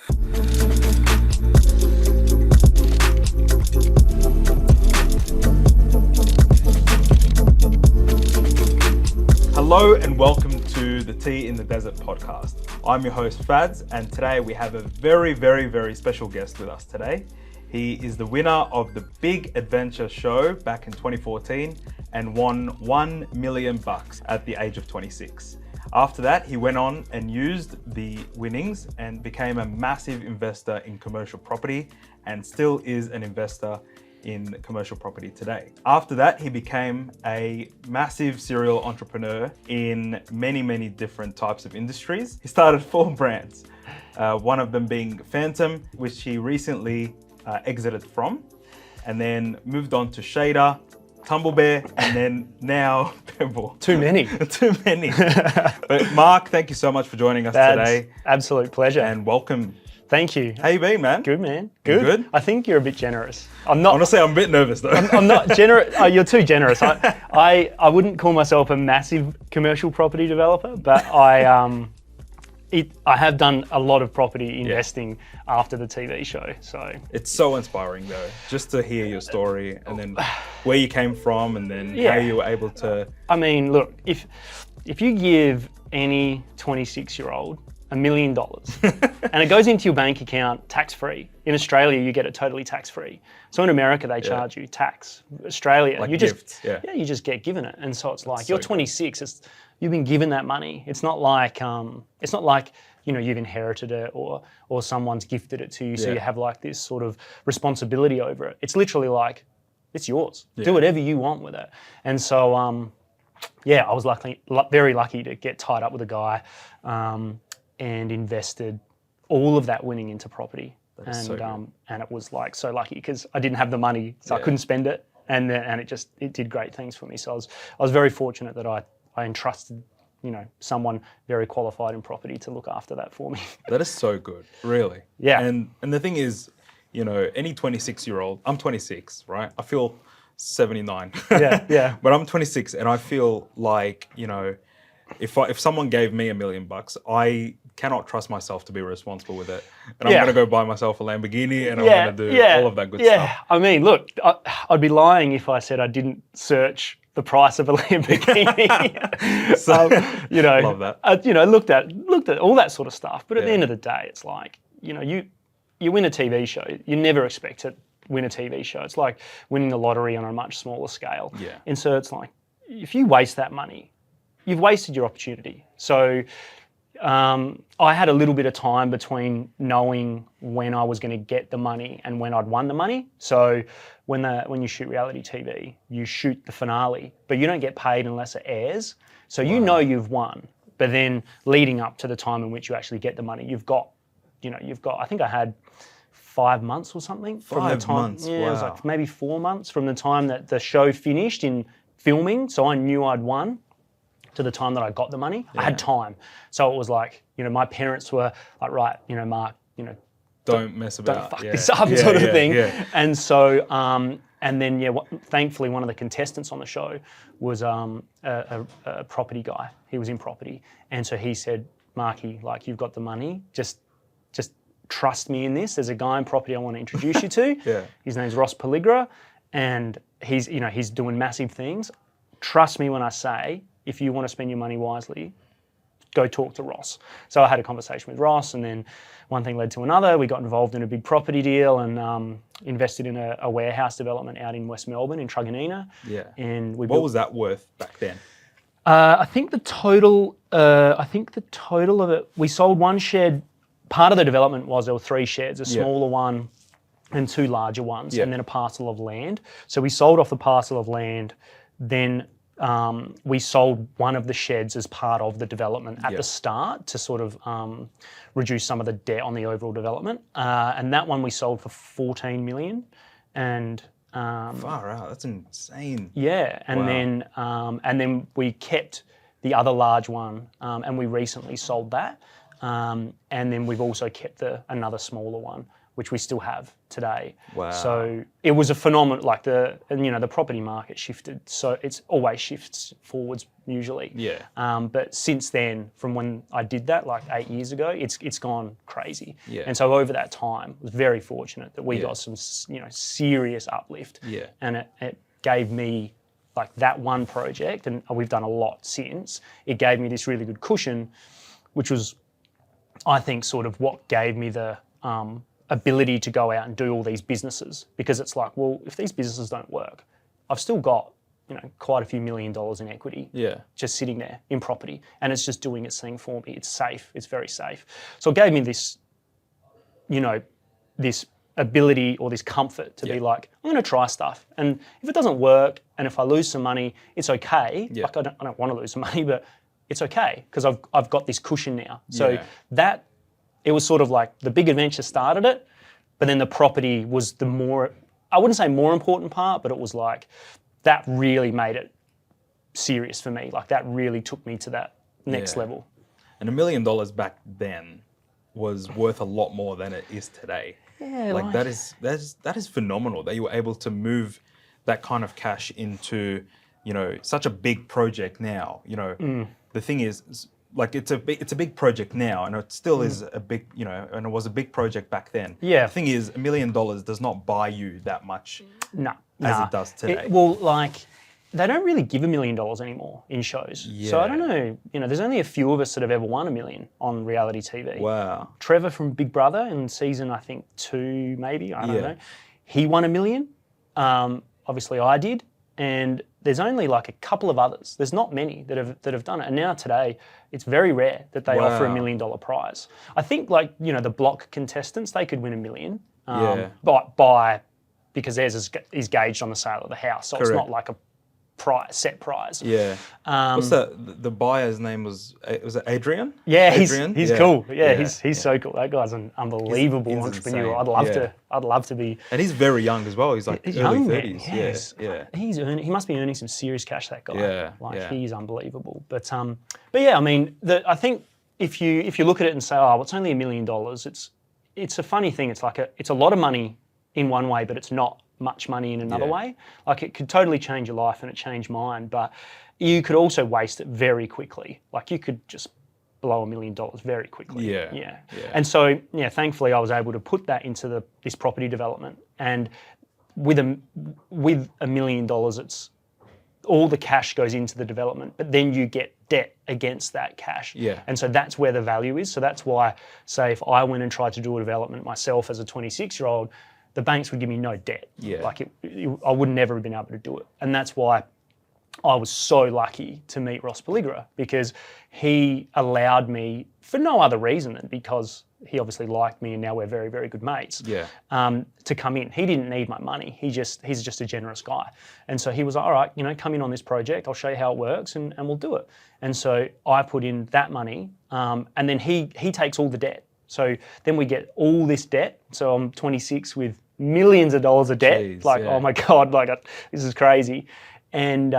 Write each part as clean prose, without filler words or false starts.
Hello and welcome to the Tea in the Desert podcast. I'm your host Fads, and today we have a very special guest with us today. He is the winner of the Big Adventure show back in 2014 and won $1 million at the age of 26. After that, he went on and used the winnings and became a massive investor in commercial property and still is an investor in commercial property today. After that, he became a massive serial entrepreneur in many different types of industries. He started 4 brands, one of them being Fantom, which he recently exited from, and then moved on to Shader, Tumbl, and then now Pebbl. Too many. Too many. But Mark, thank you so much for joining us today. Absolute pleasure. And welcome. Thank you. How you been, man? Good, man. You good? I think you're a bit generous. I'm not. Honestly, I'm a bit nervous though. I'm not generous. Oh, you're too generous. I wouldn't call myself a massive commercial property developer, but I have done a lot of property investing after the TV show. So it's so inspiring though, just to hear your story and then where you came from and then how you were able to. I mean, look, if you give any 26-year-old $1 million and it goes into your bank account tax-free. In Australia, you get it totally tax-free. So in America, they charge you tax. Australia, like you gifts, you just get given it. And so it's like, so you're 26, you've been given that money. It's not like you've inherited it or someone's gifted it to you, so you have like this sort of responsibility over it. It's literally like, it's yours. Do whatever you want with it. And so, I was very lucky to get tied up with a guy and invested all of that winning into property. And it was like so lucky because I didn't have the money, so I couldn't spend it, and it did great things for me. So I was very fortunate that I entrusted someone very qualified in property to look after that for me. That is so good, really. Yeah. And the thing is, any 26-year-old, I'm 26, right? I feel 79. Yeah. But I'm 26 and I feel like, if someone gave me $1 million, I cannot trust myself to be responsible with it. And I'm going to go buy myself a Lamborghini and I'm going to do all of that good stuff. Yeah, I mean, look, I'd be lying if I said I didn't search the price of a Lamborghini. Love that. Looked at all that sort of stuff. But at the end of the day, it's like, you win a TV show. You never expect to win a TV show. It's like winning the lottery on a much smaller scale. Yeah. And so it's like, if you waste that money, you've wasted your opportunity. So I had a little bit of time between knowing when I was going to get the money and when I'd won the money. So when you shoot reality TV, you shoot the finale, but you don't get paid unless it airs. So you know you've won. But then leading up to the time in which you actually get the money, you've got, I think I had 5 months or something. 5 months, Yeah, it was like maybe 4 months from the time that the show finished in filming. So I knew I'd won to the time that I got the money. I had time. So it was like, my parents were like, right, Mark, don't mess about. Don't fuck this up sort of thing. Yeah. And so, and then, thankfully one of the contestants on the show was a property guy. He was in property. And so he said, Marky, like, you've got the money, just trust me in this. There's a guy in property I want to introduce you to. His name's Pelligra, and he's doing massive things. Trust me when I say, if you want to spend your money wisely, go talk to Ross. So I had a conversation with Ross, and then one thing led to another. We got involved in a big property deal and invested in a warehouse development out in West Melbourne in Truganina. Yeah. And what was that worth back then? I think the total of it, we sold one shed. Part of the development was there were 3 sheds, a smaller one and 2 larger ones, and then a parcel of land. So we sold off the parcel of land, then we sold one of the sheds as part of the development at the start to sort of reduce some of the debt on the overall development. And that one we sold for 14 million. And far out, that's insane. Yeah, and then we kept the other large one, and we recently sold that. And then we've also kept another smaller one, which we still have today. Wow. So it was a phenomenon, like the property market shifted. So it's always shifts forwards usually. Yeah. But since then, from when I did that, like 8 years ago, it's gone crazy. Yeah. And so over that time, I was very fortunate that we got some, serious uplift. Yeah. And it gave me, like, that one project, and we've done a lot since, it gave me this really good cushion, which was, I think, sort of what gave me the ability to go out and do all these businesses, because it's like, well, if these businesses don't work, I've still got, quite a few $1 million in equity just sitting there in property, and it's just doing its thing for me. It's safe. It's very safe. So it gave me this, this ability or this comfort to be like, I'm going to try stuff, and if it doesn't work, and if I lose some money, it's okay. Like I don't want to lose some money, but it's okay because I've got this cushion now. So that, it was sort of like the big adventure started it, but then the property was the more, I wouldn't say more important part, but it was like, that really made it serious for me. Like that really took me to that next level. And $1 million back then was worth a lot more than it is today. Yeah, like that is phenomenal that you were able to move that kind of cash into, such a big project now. The thing is, like, it's a big project now, and it still is a big, and it was a big project back then. Yeah. The thing is, $1 million does not buy you that much as it does today. They don't really give $1 million anymore in shows. Yeah. So I don't know, there's only a few of us that have ever won $1 million on reality TV. Wow. Trevor from Big Brother in season, I think 2 maybe, I don't know. He won $1 million. Obviously I did. And there's only like a couple of others. There's not many that have done it. And now today, it's very rare that they offer $1 million prize. I think, like, the block contestants, they could win $1 million. Because theirs is gauged on the sale of the house. So It's not like a set prize. Yeah. What's that? The buyer's name was it Adrian? Yeah, Adrian? he's cool. Yeah, he's so cool. That guy's an unbelievable entrepreneur. Insane. I'd love to be. And he's very young as well. He's like early young 30s. Man, yes. Yeah. He must be earning some serious cash, that guy. Yeah. He's unbelievable. But yeah, I mean, I think if you look at it and say, oh, it's only $1 million, it's a funny thing. It's like it's a lot of money in one way, but it's not much money in another way. Like, it could totally change your life, and it changed mine, but you could also waste it very quickly. Like, you could just blow $1 million very quickly. Yeah. And so, thankfully I was able to put that into this property development, and with $1 million, it's all the cash goes into the development, but then you get debt against that cash. Yeah. And so that's where the value is. So that's why, say, if I went and tried to do a development myself as a 26-year-old, the banks would give me no debt. Yeah. Like, I would never have been able to do it. And that's why I was so lucky to meet Ross Pelligra, because he allowed me, for no other reason than because he obviously liked me and now we're very, very good mates, to come in. He didn't need my money. He's just a generous guy. And so he was like, all right, come in on this project. I'll show you how it works, and we'll do it. And so I put in that money, and then he takes all the debt. So then we get all this debt. So I'm 26 with millions of dollars of debt. Jeez, oh my God, this is crazy. And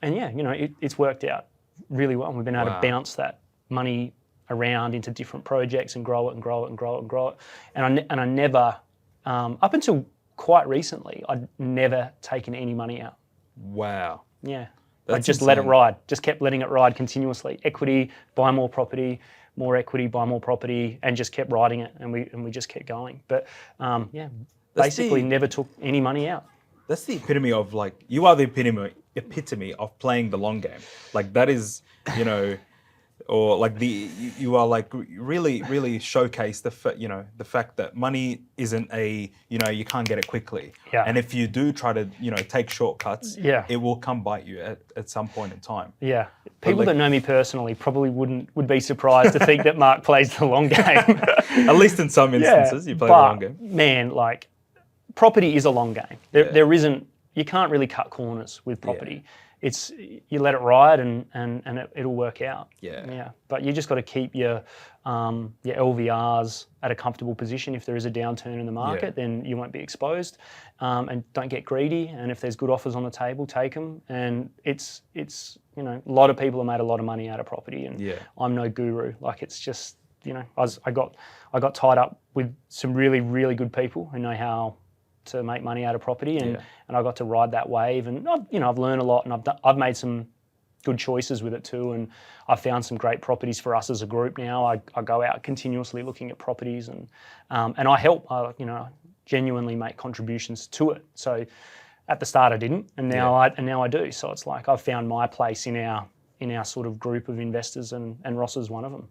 it's worked out really well. We've been able to bounce that money around into different projects and grow it and grow it and grow it and grow it. And I never, up until quite recently, I'd never taken any money out. Wow. Yeah. That's I just insane. let it ride. Just kept letting it ride continuously. Equity, buy more property, more equity, buy more property, and just kept riding it, and we just kept going. But basically never took any money out. That's the epitome of, like, you are the epitome of playing the long game. Like, that is, or like you are like really showcase the fact that money isn't you can't get it quickly. Yeah. And if you do try to take shortcuts, it will come bite you at some point in time. Yeah. People that know me personally probably would be surprised to think that Mark plays the long game. At least in some instances, you play the long game. Man, like, property is a long game. There isn't, you can't really cut corners with property. It's, you let it ride and it'll work out. Yeah. But you just got to keep your LVRs at a comfortable position. If there is a downturn in the market, then you won't be exposed. And don't get greedy. And if there's good offers on the table, take them. And it's a lot of people have made a lot of money out of property, and I'm no guru. Like, it's just I got tied up with some really, really good people who know how to make money out of property, and I got to ride that wave, and I've learned a lot, and I've made some good choices with it too, and I've found some great properties for us as a group now. I go out continuously looking at properties, and I help, genuinely make contributions to it. So at the start I didn't, and now I do. So it's like I've found my place in our sort of group of investors, and Ross is one of them.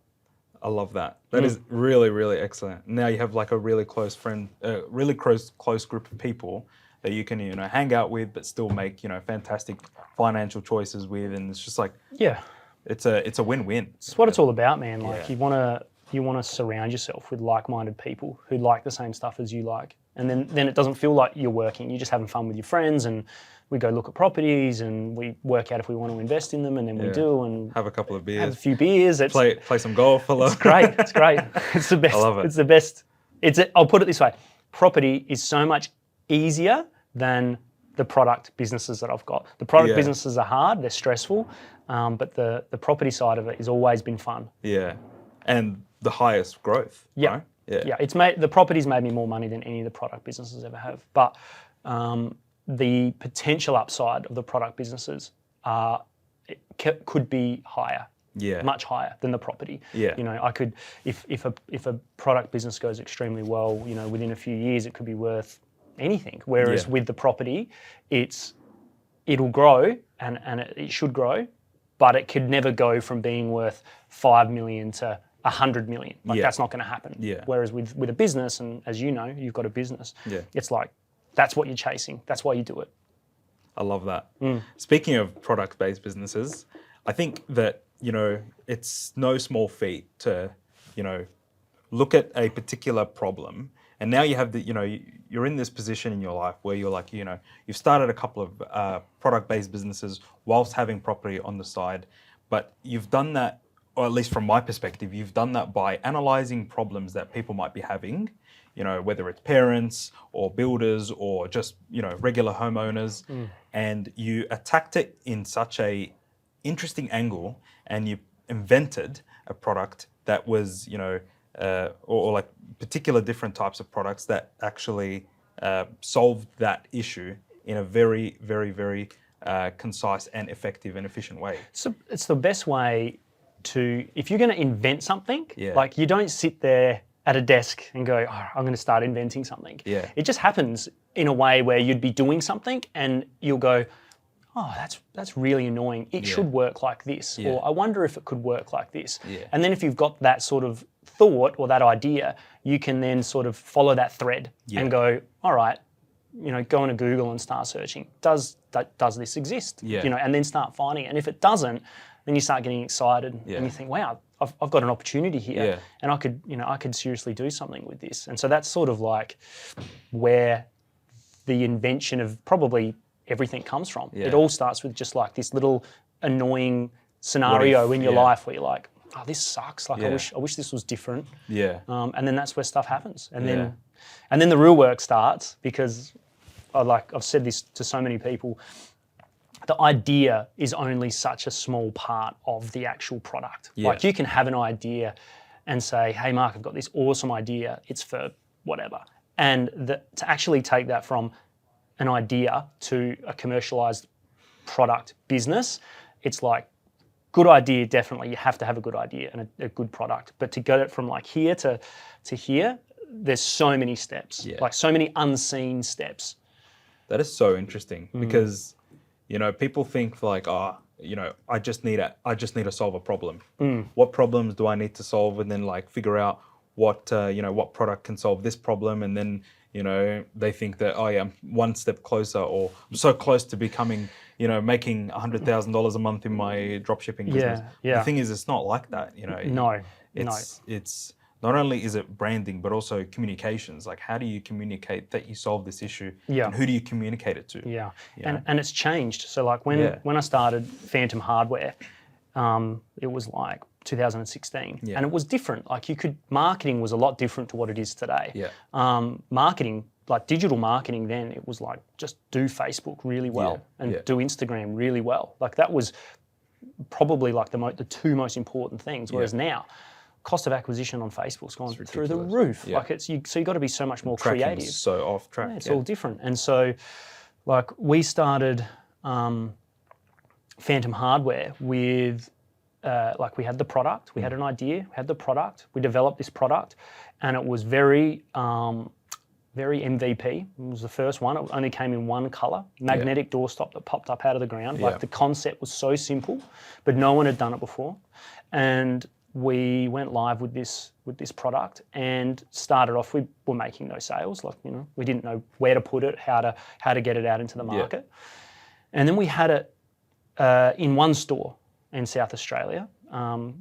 I love that. That is really, really excellent. Now you have like a really close friend, really close group of people that you can, hang out with, but still make, fantastic financial choices with. And it's just like, it's a win-win. It's what it's all about, man. Like you want to surround yourself with like-minded people who like the same stuff as you like. And then it doesn't feel like you're working. You're just having fun with your friends, and we go look at properties and we work out if we want to invest in them, and then we do, and have a couple of beers, have a few beers. Play some golf. It's great. It's great. It's the best. I love it. It's the best. I'll put it this way: property is so much easier than the product businesses that I've got. The product businesses are hard. They're stressful, but the property side of it has always been fun. Yeah, and the highest growth. Yeah. Right? Yeah. The property's made me more money than any of the product businesses ever have. But the potential upside of the product businesses could be higher. Yeah. Much higher than the property. Yeah. I could, if a product business goes extremely well, within a few years it could be worth anything. Whereas with the property, it'll grow and it should grow, but it could never go from being worth 5 million to 100 million. That's not going to happen. Yeah. Whereas with a business, and as you know, you've got a business. Yeah. It's like that's what you're chasing. That's why you do it. I love that. Speaking of product-based businesses, I think that it's no small feat to look at a particular problem, and now you have you're in this position in your life where you're like you've started a couple of product-based businesses whilst having property on the side, but you've done that, or at least from my perspective, you've done that by analyzing problems that people might be having, whether it's parents or builders or just, regular homeowners, and you attacked it in such a interesting angle, and you invented a product that was, or like particular different types of products that actually solved that issue in a very, very, very concise and effective and efficient way. So it's the best way if you're going to invent something, like you don't sit there at a desk and go, I'm going to start inventing something. Yeah. It just happens in a way where you'd be doing something and you'll go, that's really annoying. It should work like this. Or I wonder if it could work like this. Yeah. And then if you've got that sort of thought or that idea, you can then sort of follow that thread and go, all right, go into Google and start searching. Does this exist? And then start finding it. And if it doesn't, then you start getting excited and you think, wow, I've got an opportunity here, and I could seriously do something with this. And so that's sort of like where the invention of probably everything comes from. It all starts with just like this little annoying scenario in your life where you're like, oh, this sucks. Like I wish this was different. Yeah. And then that's where stuff happens. And then the real work starts, because I've said this to so many people. The idea is only such a small part of the actual product. Like you can have an idea and say, hey, Mark, I've got this awesome idea. It's for whatever. And to actually take that from an idea to a commercialized product business, it's like, good idea, definitely. You have to have a good idea and a good product. But to get it from like here to here, there's so many steps, like so many unseen steps. That is so interesting because people think like, I just need to solve a problem. What problems do I need to solve, and then like figure out what product can solve this problem, and then they think that I'm one step closer, or I'm so close to becoming making $100,000 a month in my dropshipping business. The thing is, it's not like that. It's not only is it branding, but also communications. Like, how do you communicate that you solve this issue? And who do you communicate it to? And it's changed. So like when I started Fantom Hardware, it was like 2016, and it was different. Like marketing was a lot different to what it is today. Marketing, like digital marketing then, it was like just do Facebook really well and do Instagram really well. Like that was probably like the two most important things. Whereas now, cost of acquisition on Facebook's gone through the roof. Yeah. Like so you got to be so much more Tracking's creative. so off track. Yeah, it's all different. And so, like, we started Fantom Hardware with, we had the product, we had an idea, we had the product, we developed this product, and it was very MVP. It was the first one. It only came in one color, magnetic doorstop that popped up out of the ground. Like, the concept was so simple, but no one had done it before. And we went live with this product and started off. We were making no sales. Like, we didn't know where to put it, how to get it out into the market. And then we had it in one store in South Australia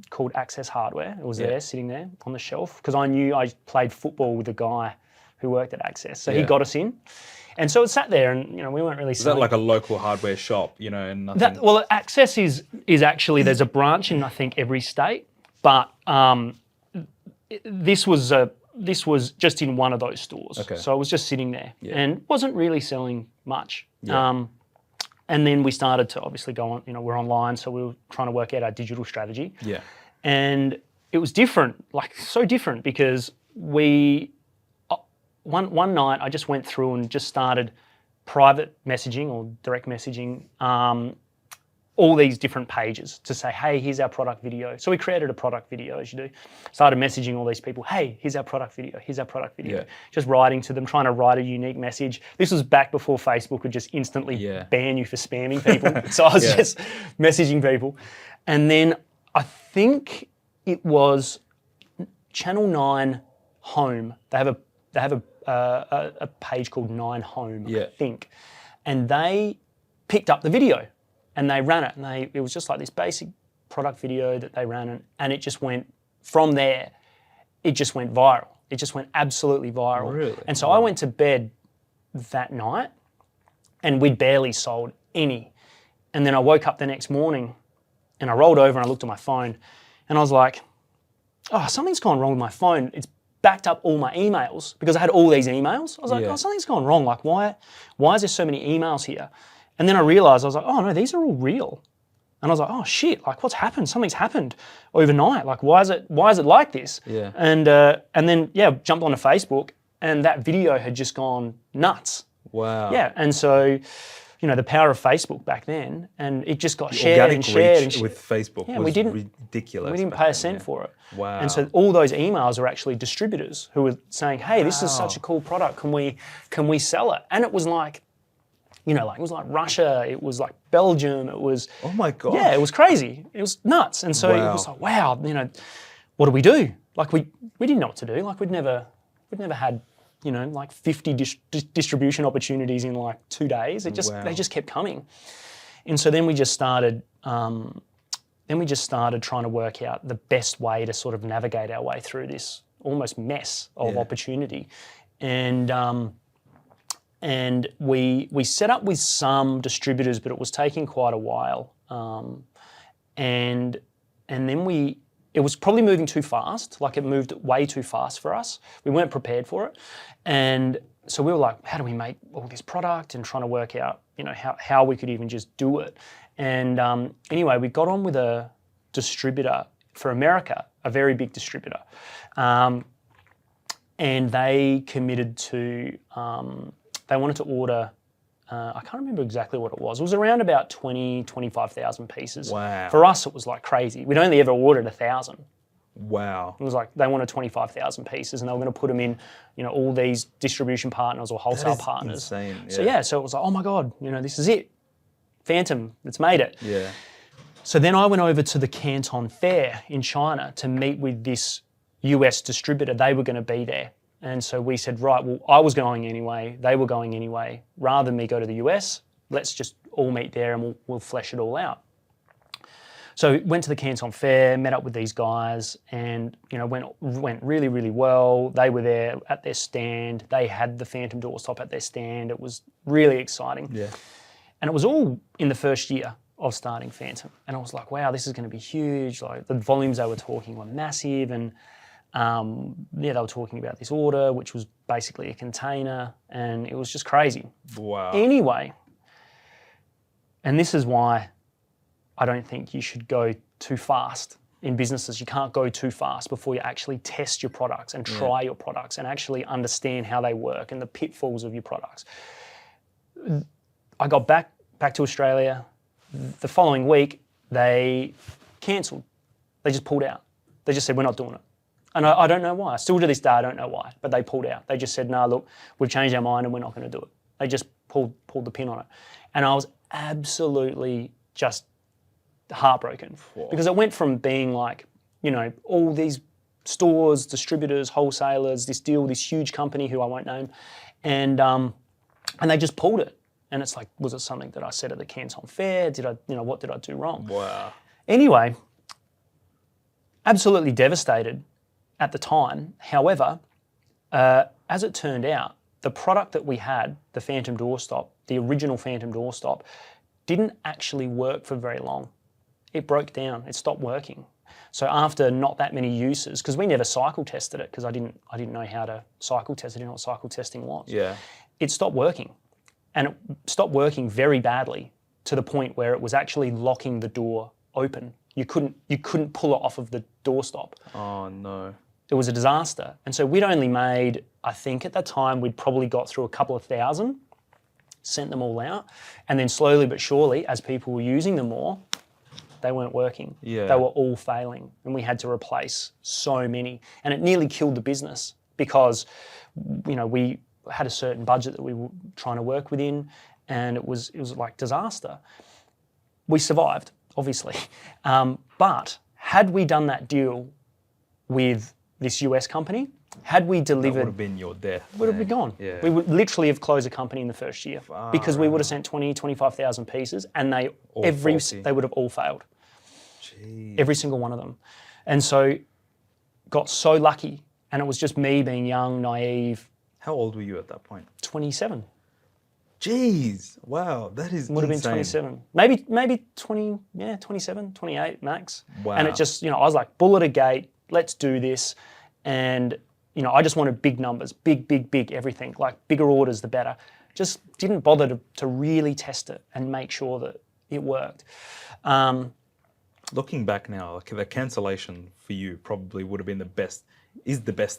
called Access Hardware. It was there, sitting there on the shelf, because I knew I played football with a guy who worked at Access. So he got us in. And so it sat there, and we weren't really selling. Is that like a local hardware shop, and nothing? Well, Access is actually, there's a branch in, I think, every state, but this was just in one of those stores. Okay. So it was just sitting there and wasn't really selling much. And then we started to obviously go on, we're online, so we were trying to work out our digital strategy. Yeah. And it was different, like so different, because one night I just went through and just started private messaging or direct messaging all these different pages to say, hey, here's our product video. So we created a product video, as you do. Started messaging all these people, hey, here's our product video, here's our product video. Yeah. Just writing to them, trying to write a unique message. This was back before Facebook would just instantly ban you for spamming people. So I was just messaging people. And then I think it was Channel 9 Home. They have a page called 9 Home, I think. And they picked up the video. And they ran it, and it was just like this basic product video that they ran, and it just went, from there, it just went viral. It just went absolutely viral. Really? And so I went to bed that night, and we'd barely sold any. And then I woke up the next morning, and I rolled over and I looked at my phone, and I was like, oh, something's gone wrong with my phone. It's backed up all my emails, because I had all these emails. I was like, oh, something's gone wrong. Like, why is there so many emails here? And then I realized, I was like, oh no, these are all real. And I was like, oh shit, like what's happened? Something's happened overnight. Like, why is it like this? Yeah. And then jumped onto Facebook, and that video had just gone nuts. Wow. Yeah. And so, the power of Facebook back then, and it just got shared and shared and shared. With Facebook was ridiculous. We didn't pay a cent for it. Wow. And so all those emails are actually distributors who were saying, hey, this is such a cool product. Can we sell it? And it was like, it was like Russia, it was like Belgium, it was... Oh my God. Yeah, it was crazy. It was nuts. And so it was like, wow, what do we do? Like we didn't know what to do. Like we'd never had, like 50 distribution opportunities in like 2 days. They just kept coming. And so then we just started trying to work out the best way to sort of navigate our way through this almost mess of opportunity. And we set up with some distributors, but it was taking quite a while. And then it was probably moving too fast. Like, it moved way too fast for us. We weren't prepared for it. And so we were like, how do we make all this product, and trying to work out, how we could even just do it. And anyway, we got on with a distributor for America, a very big distributor. And they committed to... they wanted to order, I can't remember exactly what it was. It was around about 25,000 pieces. Wow. For us, it was like crazy. We'd only ever ordered 1,000. Wow. It was like they wanted 25,000 pieces, and they were going to put them in, all these distribution partners or wholesale partners. Insane. Yeah. So it was like, oh my God, this is it. Fantom, it's made it. Yeah. So then I went over to the Canton Fair in China to meet with this US distributor. They were going to be there. And so we said, right, well, I was going anyway, they were going anyway. Rather than me go to the US, let's just all meet there and we'll flesh it all out. So went to the Canton Fair, met up with these guys, and went really, really well. They were there at their stand. They had the Fantom doorstop at their stand. It was really exciting. Yeah. And it was all in the first year of starting Fantom. And I was like, wow, this is going to be huge. Like, the volumes they were talking were massive, and they were talking about this order, which was basically a container, and it was just crazy. Wow. Anyway, and this is why I don't think you should go too fast in businesses, you can't go too fast before you actually test your products and try your products and actually understand how they work and the pitfalls of your products. I got back to Australia. The following week, they cancelled. They just pulled out. They just said, we're not doing it. And I don't know why. Still to this day, I don't know why, but they pulled out. They just said, no, look, we've changed our mind and we're not going to do it. They just pulled the pin on it. And I was absolutely just heartbroken. Whoa. Because it went from being like, you know, all these stores, distributors, wholesalers, this huge company who I won't name, and they just pulled it. And it's like, was it something that I said at the Canton Fair? What did I do wrong? Wow. Anyway, absolutely devastated at the time. However, as it turned out, the product that we had, the Fantom doorstop, the original Fantom doorstop, didn't actually work for very long. It broke down. It stopped working. So after not that many uses, because we never cycle tested it, because I didn't know how to cycle test. I didn't know what cycle testing was. Yeah. It stopped working, and it stopped working very badly to the point where it was actually locking the door open. You couldn't pull it off of the doorstop. Oh no. It was a disaster. And so we'd only made, I think at that time, we'd probably got through a couple of thousand, sent them all out, and then slowly but surely, as people were using them more, they weren't working. Yeah. They were all failing, and we had to replace so many. And it nearly killed the business because, you know, we had a certain budget that we were trying to work within, and it was like disaster. We survived, obviously. But had we done that deal with this US company, had we delivered... That would have been your death. Would have been gone. Yeah. We would literally have closed the company in the first year because we would have sent 20, 25,000 pieces, and they would have all failed. Jeez. Every single one of them. And so got so lucky, and it was just me being young, naive. How old were you at that point? 27. Jeez. Wow, that is Would have been 27. Maybe 20, 27, 28 max. Wow. And it just, you know, I was like, bull at a gate, let's do this. And, you know, I just wanted big numbers, big, everything. Like bigger orders, the better. Just didn't bother to really test it and make sure that it worked. Looking back now, like the cancellation for you probably would have been the best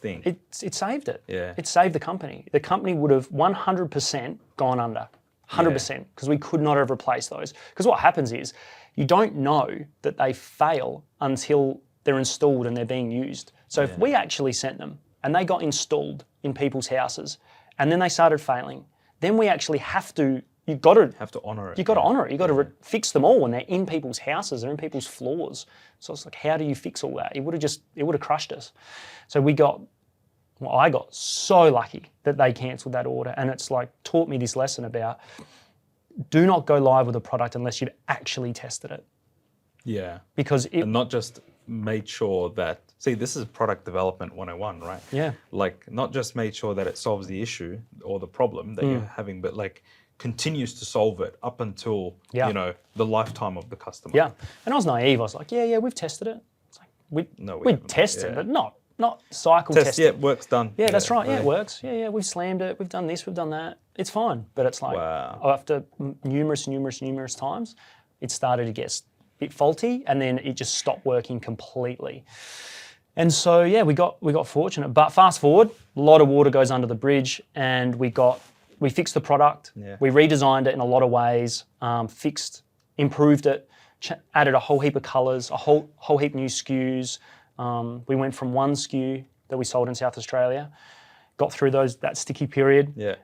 thing. It saved it. Yeah. It saved the company. The company would have 100% gone under. 100%, because we could not have replaced those. Because what happens is you don't know that they fail until they're installed and they're being used. So if we actually sent them and they got installed in people's houses and then they started failing, then we actually have to honour it. You've got to honour it. You've got to fix them all when they're in people's houses, they're in people's floors. So it's like, how do you fix all that? It would have crushed us. So I got so lucky that they cancelled that order, and it's like taught me this lesson about do not go live with a product unless you've actually tested it. Yeah. Because and not just made sure that, see, this is product development 101, right? Yeah. Like not just made sure that it solves the issue or the problem that you're having, but like continues to solve it up until, you know, the lifetime of the customer. Yeah. And I was naive. I was like, yeah, we've tested it. It's like, we'd tested, but not cycle tested. Yeah, work's done. Yeah, that's right. Yeah, it works. Yeah, we've slammed it. We've done this, we've done that. It's fine. But it's like after numerous times, it started to get a bit faulty, and then it just stopped working completely. And so, yeah, we got fortunate. But fast forward, a lot of water goes under the bridge, and we fixed the product. Yeah. We redesigned it in a lot of ways, improved it, added a whole heap of colours, a whole heap new SKUs. We went from one SKU that we sold in South Australia, got through that sticky period. Yeah.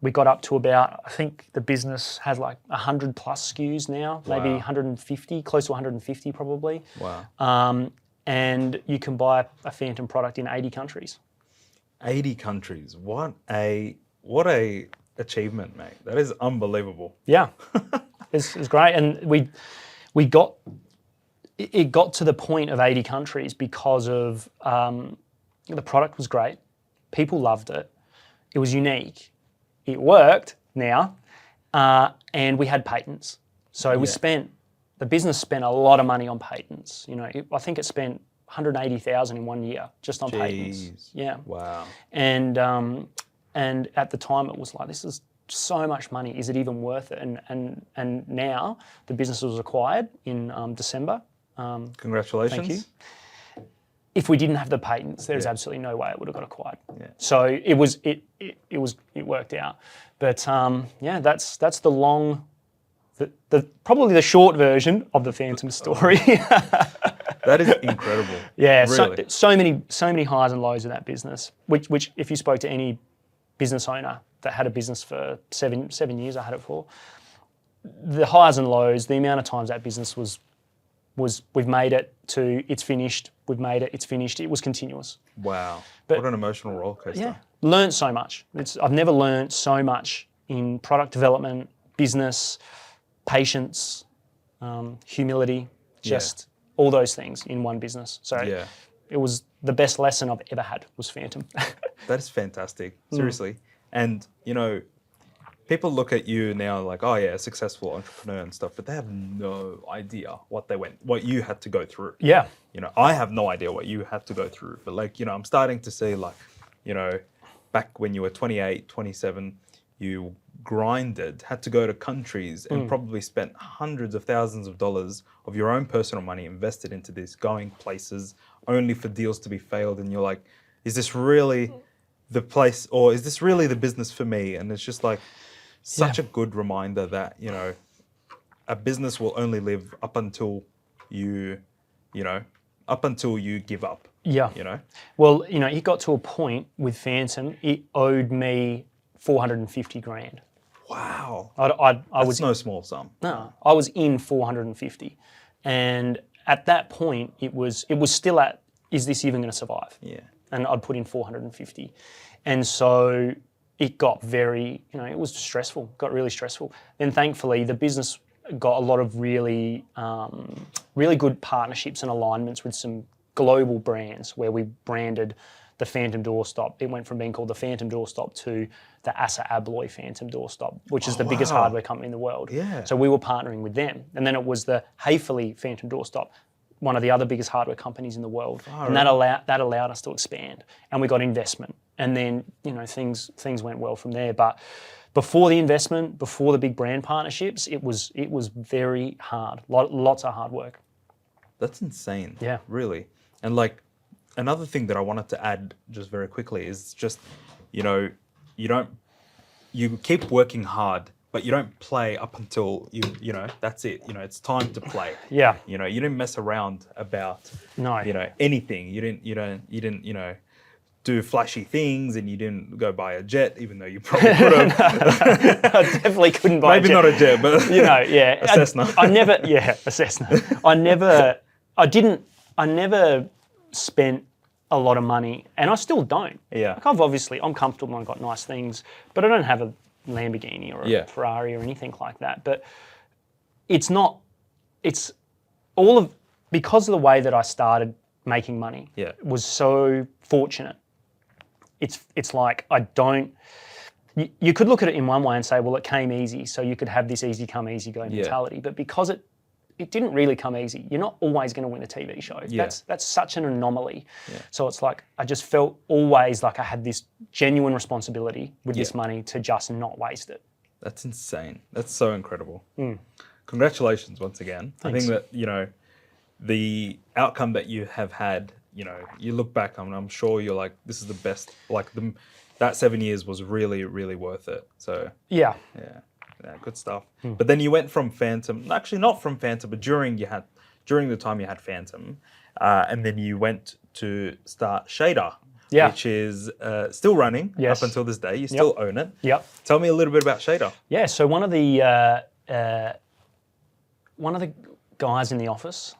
We got up to about, I think the business has like 100 plus SKUs now, maybe 150, close to 150 probably. Wow. And you can buy a Fantom product in 80 countries. 80 countries. What a achievement, mate. That is unbelievable. Yeah. It's great. And it got to the point of 80 countries because of the product was great. People loved it. It was unique. It worked now. And we had patents. So the business spent a lot of money on patents. You know, I think it spent 180,000 in 1 year just on patents. Yeah. Wow. And at the time it was like, this is so much money. Is it even worth it? And now the business was acquired in December Congratulations. Thank you. If we didn't have the patents, there's absolutely no way it would have got acquired. So it worked out. But that's the long, probably the short version of the Fantom story. That is incredible. Yeah, really. so many highs and lows in that business. Which if you spoke to any business owner that had a business for seven years, I had it for, the highs and lows, the amount of times that business was we've made it to it's finished, we've made it, it's finished. It was continuous. Wow. What an emotional roller coaster. Yeah, learned so much. I've never learned so much in product development, business, patience, humility, just all those things in one business. So it was the best lesson I've ever had was Fantom. That is fantastic, seriously. And, people look at you now like, oh yeah, a successful entrepreneur and stuff, but they have no idea what you had to go through. Yeah. I have no idea what you had to go through, but I'm starting to see back when you were 28, 27, you grinded, had to go to countries and probably spent hundreds of thousands of dollars of your own personal money invested into this, going places only for deals to be failed. And you're like, is this really the place, or is this really the business for me? And it's just like such a good reminder that, a business will only live up until you give up. Yeah. Well, it got to a point with Fantom, it owed me 450 grand. Wow. That's no small sum. No, I was in 450. And at that point, it was still at, is this even going to survive? Yeah. And I'd put in 450. And so it got very, it was stressful, got really stressful. Then thankfully, the business got a lot of really good partnerships and alignments with some global brands where we branded the Fantom doorstop. It went from being called the Fantom doorstop to the Assa Abloy Fantom doorstop, which is the biggest hardware company in the world. Yeah. So we were partnering with them. And then it was the Hayfley Fantom doorstop, one of the other biggest hardware companies in the world. And that allowed us to expand. And we got investment. And then, things went well from there. But before the investment, before the big brand partnerships, it was very hard. Lots of hard work. That's insane. Yeah. Really. And another thing that I wanted to add just very quickly is just, you keep working hard, but you don't play up until that's it. It's time to play. Yeah. You didn't mess around about anything. You didn't do flashy things, and you didn't go buy a jet, even though you probably could have. I definitely couldn't buy Maybe a jet. not a jet, but a Cessna. A Cessna. I never spent a lot of money, and I still don't. Yeah. I'm comfortable and I've got nice things, but I don't have a Lamborghini or a Ferrari or anything like that. But it's because of the way that I started making money was so fortunate. It's like you could look at it in one way and say, well, it came easy, so you could have this easy come, easy go mentality. But because it didn't really come easy, you're not always going to win a TV show. Yeah. That's such an anomaly. Yeah. So it's like I just felt always like I had this genuine responsibility with this money to just not waste it. That's insane. That's so incredible. Congratulations once again. Thanks. I think that, the outcome that you have had, you look back and I'm sure you're like, this is the best, that 7 years was really, really worth it. So yeah, good stuff. But then you went from Fantom, actually not from Fantom, but during the time you had Fantom, and then you went to start Shader, which is still running up until this day. You still own it. Yep. Tell me a little bit about Shader. Yeah. So one of the guys in the office,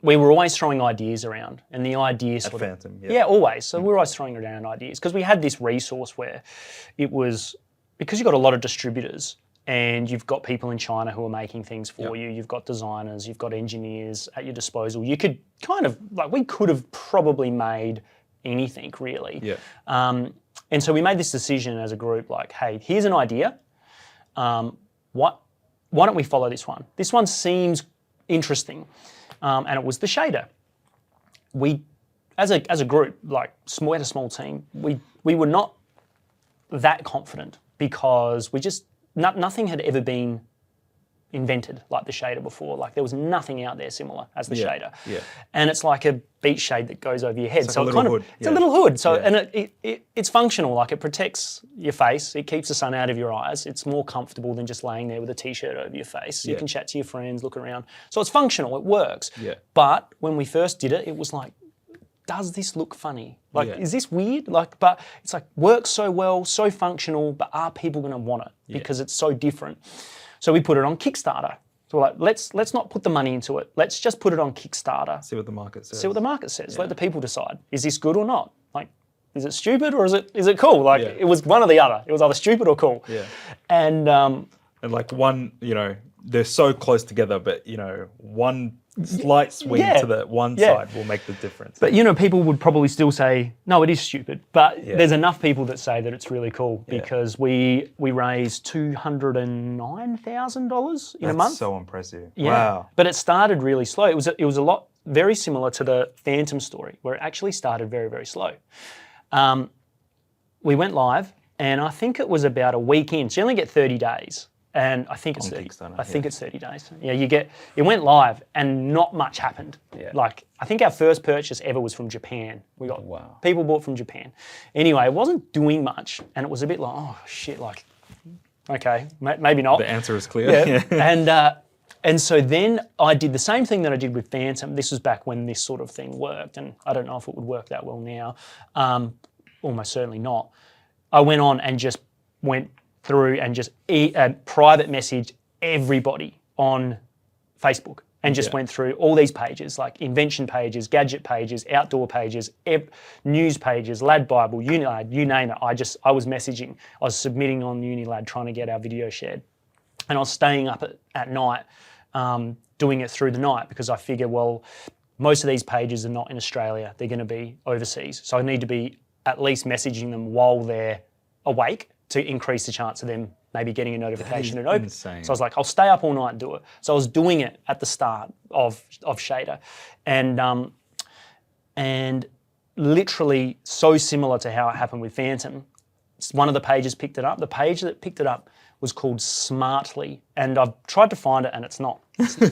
we were always throwing ideas around, and the ideas at Fantom, always. So we were always throwing around ideas because we had this resource where it was because you've got a lot of distributors and you've got people in China who are making things for you. You've got designers, you've got engineers at your disposal. You could we could have probably made anything really. Yeah. And so we made this decision as a group, like, hey, here's an idea. Why don't we follow this one? This one seems interesting, and it was the shader. We, as a group, we had a small team. We were not that confident because we just nothing had ever been invented like the shader before. Like there was nothing out there similar as the shader. Yeah. And it's like a beach shade that goes over your head. It's like a little hood. It's a little hood. So and it's functional. Like it protects your face. It keeps the sun out of your eyes. It's more comfortable than just laying there with a t-shirt over your face. You can chat to your friends, look around. So it's functional. It works. Yeah. But when we first did it, it was like, does this look funny? Like, is this weird? Like, but it's like works so well, so functional, but are people going to want it because it's so different? So we put it on Kickstarter. So we're like, let's not put the money into it. Let's just put it on Kickstarter. See what the market says. See what the market says. Let the people decide. Is this good or not? Like, is it stupid or is it cool? Like, it was one or the other. It was either stupid or cool. Yeah. And like one, they're so close together, but one slight swing to the one side will make the difference. But people would probably still say, no, it is stupid. But there's enough people that say that it's really cool because we raised $209,000 in a month. That's so impressive. Yeah. Wow. But it started really slow. It was a lot very similar to the Fantom story, where it actually started very, very slow. We went live, and I think it was about a week in. So you only get 30 days. And I think it's 30. I think it's 30 days. Yeah, it went live and not much happened. Yeah. Like I think our first purchase ever was from Japan. We got people bought from Japan. Anyway, it wasn't doing much, and it was a bit like, oh shit, like okay, maybe not. The answer is clear. Yeah. And so then I did the same thing that I did with Fantom. This was back when this sort of thing worked, and I don't know if it would work that well now. Almost certainly not. I went on and just went through and just private messaged everybody on Facebook and just went through all these pages, like invention pages, gadget pages, outdoor pages, news pages, Lad Bible, Unilad, you name it. I was messaging. I was submitting on Unilad trying to get our video shared. And I was staying up at night doing it through the night because I figure, well, most of these pages are not in Australia. They're going to be overseas. So I need to be at least messaging them while they're awake to increase the chance of them maybe getting a notification and open. Insane. So I was like, I'll stay up all night and do it. So I was doing it at the start of Shader, and literally so similar to how it happened with Fantom. One of the pages picked it up. The page that picked it up was called Smartly, and I've tried to find it and it's not.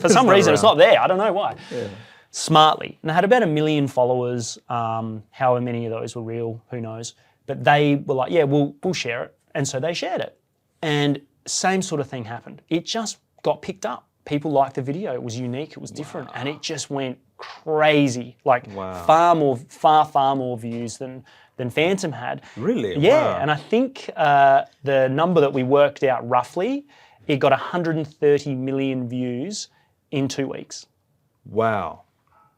For some reason, it's not there. I don't know why. Yeah. Smartly, and they had about 1 million followers. However many of those were real, who knows? But they were like, yeah, we'll share it. And so they shared it. And same sort of thing happened. It just got picked up. People liked the video. It was unique. It was different. And it just went crazy. Like far more views than Fantom had. Really? Yeah. Wow. And I think the number that we worked out roughly, it got 130 million views in 2 weeks. Wow.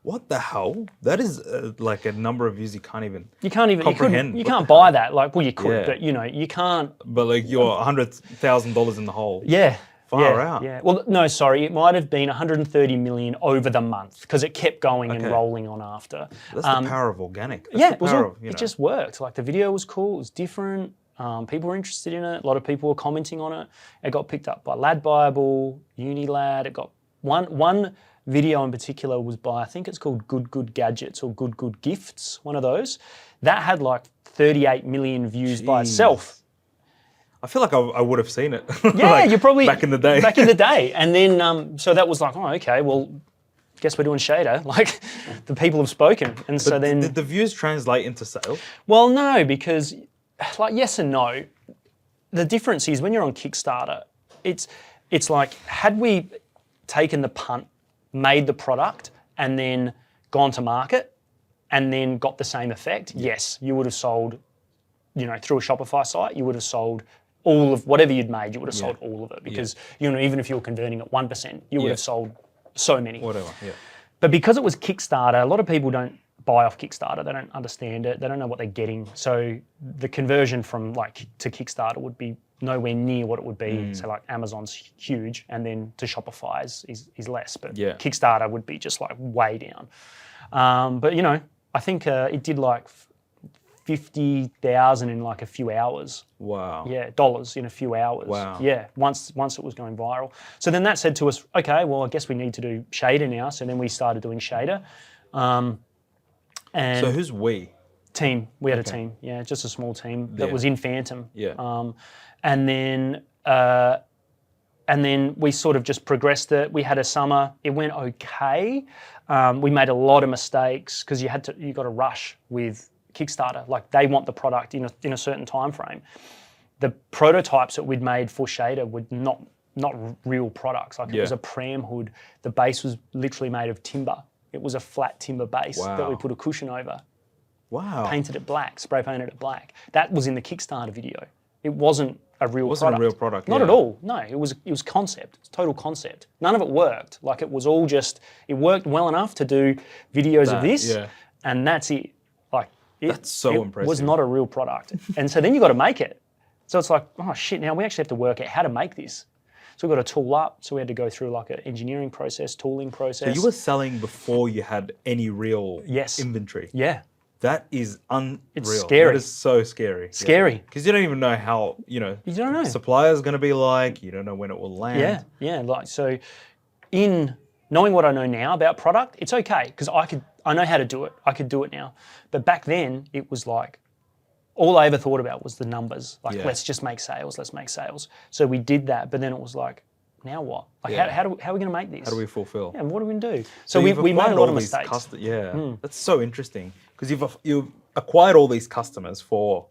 What the hell? That is like a number of views you can't even comprehend. You can't buy that. Like, well, you could, but you can't. But like you're $100,000 in the hole. Yeah. Far out. Yeah. Well, no, sorry. It might have been 130 million over the month because it kept going and rolling on after. That's the power of organic. It just worked. Like the video was cool. It was different. People were interested in it. A lot of people were commenting on it. It got picked up by Lad Bible, Unilad. It got one video in particular was by, I think it's called Good Gadgets or Good Gifts, one of those. That had like 38 million views by itself. I feel like I would have seen it. Yeah, like you're probably... Back in the day. Back in the day. And then, so that was like, oh, okay, well, guess we're doing Shader. Like, the people have spoken. And so then... Did the views translate into sales? Well, no, because, like, yes and no. The difference is when you're on Kickstarter, it's like, had we taken the punt, made the product, and then gone to market, and then got the same effect, yes, you would have sold, through a Shopify site, you would have sold all of whatever you'd made, you would have sold all of it because, even if you were converting at 1%, you would have sold so many. Whatever, yeah. But because it was Kickstarter, a lot of people don't buy off Kickstarter. They don't understand it. They don't know what they're getting. So the conversion from to Kickstarter would be nowhere near what it would be. So like Amazon's huge, and then to Shopify is less. But Kickstarter would be just like way down. But I think it did like 50,000 in like a few hours. Wow. Yeah, dollars in a few hours. Wow. Yeah, once it was going viral. So then that said to us, okay, well, I guess we need to do Shader now. So then we started doing Shader. And so who's we? Team. We had a team. Yeah, just a small team that was in Fantom. Yeah. And then and then we sort of just progressed it. We had a summer. It went okay. We made a lot of mistakes because you got to rush with Kickstarter. Like they want the product in a certain time frame. The prototypes that we'd made for Shader were not real products. Like it was a pram hood. The base was literally made of timber. It was a flat timber base that we put a cushion over. Wow. Painted it black, spray painted it black. That was in the Kickstarter video. It wasn't a real product. It wasn't a real product. Not at all. No, it was concept. It's total concept. None of it worked. Like it was all just, it worked well enough to do videos of this, and that's it. Like that's so impressive. It was not a real product. And so then you got to make it. So it's like, oh shit, now we actually have to work out how to make this. So we got to tool up. So we had to go through like an engineering process, tooling process. So you were selling before you had any real inventory. Yeah. That is unreal. It's scary. That is so scary. Scary. Because you don't even know how, you don't know. Supplier's going to be like, you don't know when it will land. Yeah. Like, so in knowing what I know now about product, it's okay because I know how to do it. I could do it now. But back then it was like, all I ever thought about was the numbers. Like, let's just make sales, let's make sales. So we did that, but then it was like, now what? Like, how are we going to make this? How do we fulfill? Yeah, what are we going to do? So we made a lot of mistakes. That's so interesting because you've acquired all these customers for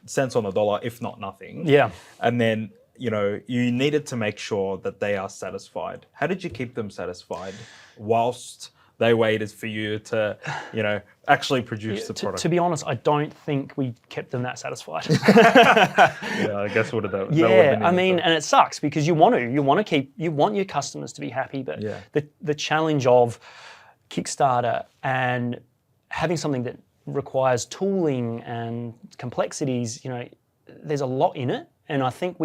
cents on the dollar, if not nothing. Yeah. And then, you needed to make sure that they are satisfied. How did you keep them satisfied whilst they waited for you to, actually produce the product? To be honest, I don't think we kept them that satisfied. I guess would have. I mean, and it sucks because you want your customers to be happy, but the challenge of Kickstarter and having something that requires tooling and complexities, there's a lot in it, and I think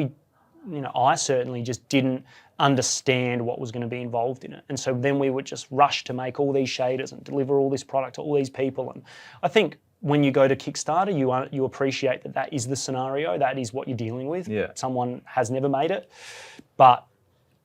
I certainly just didn't understand what was going to be involved in it. And so then we would just rush to make all these shaders and deliver all this product to all these people. And I think when you go to Kickstarter, you appreciate that is the scenario, that is what you're dealing with. Yeah. Someone has never made it. But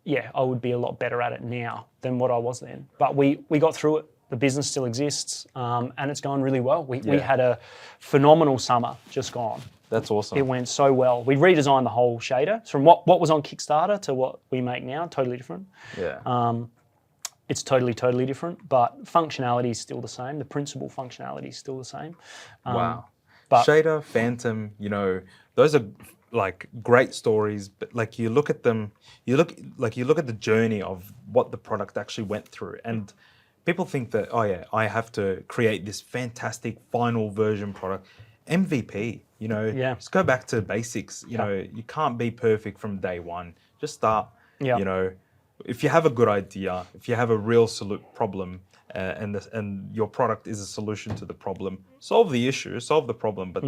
yeah, I would be a lot better at it now than what I was then. But we got through it. The business still exists, and it's going really well. We had a phenomenal summer just gone. That's awesome. It went so well. We redesigned the whole shader from what was on Kickstarter to what we make now. Totally different. Yeah. It's totally different, but functionality is still the same. The principal functionality is still the same. Wow. But Shader, Fantom, those are like great stories. But like you look at them, you look at the journey of what the product actually went through, and people think that I have to create this fantastic final version product. MVP, just go back to basics. You can't be perfect from day one. Just start. If you have a good idea, if you have a real problem, and your product is a solution to the problem, solve the issue, solve the problem. But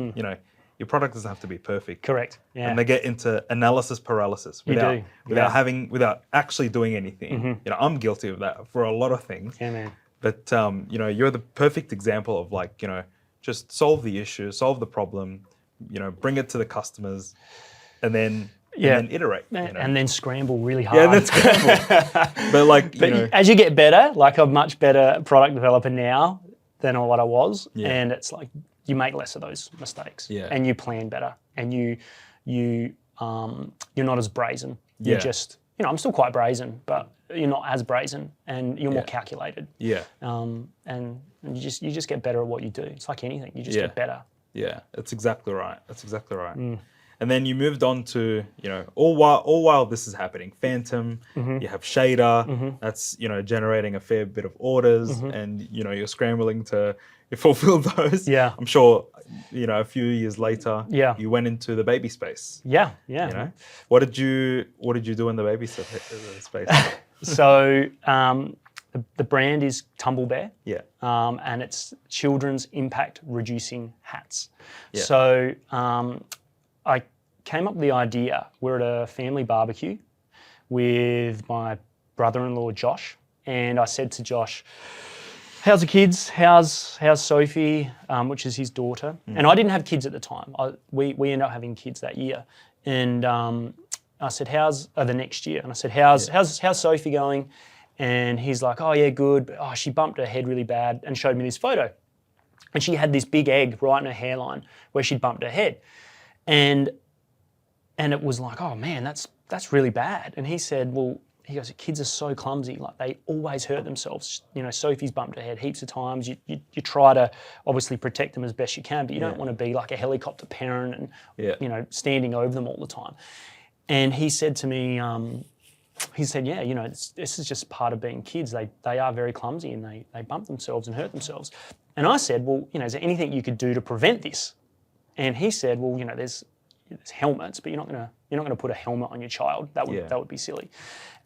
your product doesn't have to be perfect. Correct. Yeah. And they get into analysis paralysis without actually doing anything. Mm-hmm. I'm guilty of that for a lot of things. Yeah, man. But you're the perfect example of like just solve the issue, solve the problem, bring it to the customers, and then iterate. And then scramble really hard. Yeah, then scramble. but as you get better, like I'm much better product developer now than what I was, and it's like you make less of those mistakes, and you plan better, and you're not as brazen. You're just, I'm still quite brazen, but you're not as brazen, and you're more calculated. Yeah. And you just get better at what you do. It's like anything, you just get better. Yeah, that's exactly right. And then you moved on to, all while this is happening, Fantom, you have Shader, that's, generating a fair bit of orders, and, you're scrambling to fulfill those. Yeah. I'm sure, a few years later, you went into the baby space. Yeah. What did you do in the baby space? So the brand is Tumbl, and it's children's impact reducing hats. Yeah. So I came up with the idea. We're at a family barbecue with my brother-in-law Josh, and I said to Josh, "How's the kids? How's Sophie?" Which is his daughter. And I didn't have kids at the time. We ended up having kids that year, and I said, "How's the next year?" And I said, "How's Sophie going?" And he's like, "Oh yeah, good. But, she bumped her head really bad," and showed me this photo. And she had this big egg right in her hairline where she'd bumped her head. And it was like, oh man, that's that's really bad. And he said, well, he goes, kids are so clumsy, like they always hurt themselves. You know, Sophie's bumped her head heaps of times. You try to obviously protect them as best you can, but you don't want to be like a helicopter parent and, you know, standing over them all the time. And he said to me, yeah, you know, this is just part of being kids. They are very clumsy and they bump themselves and hurt themselves. And I said, well, you know, is there anything you could do to prevent this? And he said, well, you know, there's helmets, but you're not gonna put a helmet on your child. That would be silly.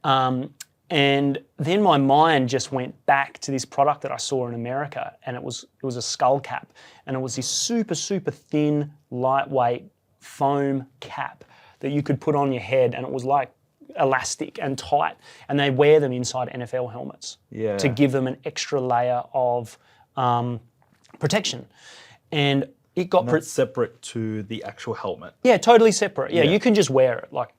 And then my mind just went back to this product that I saw in America, and it was a skull cap, and it was this super, super thin, lightweight foam cap that you could put on your head, and it was like elastic and tight, and they wear them inside NFL helmets to give them an extra layer of protection. And it got separate to the actual helmet. Yeah, totally separate. Yeah, you can just wear it. Like,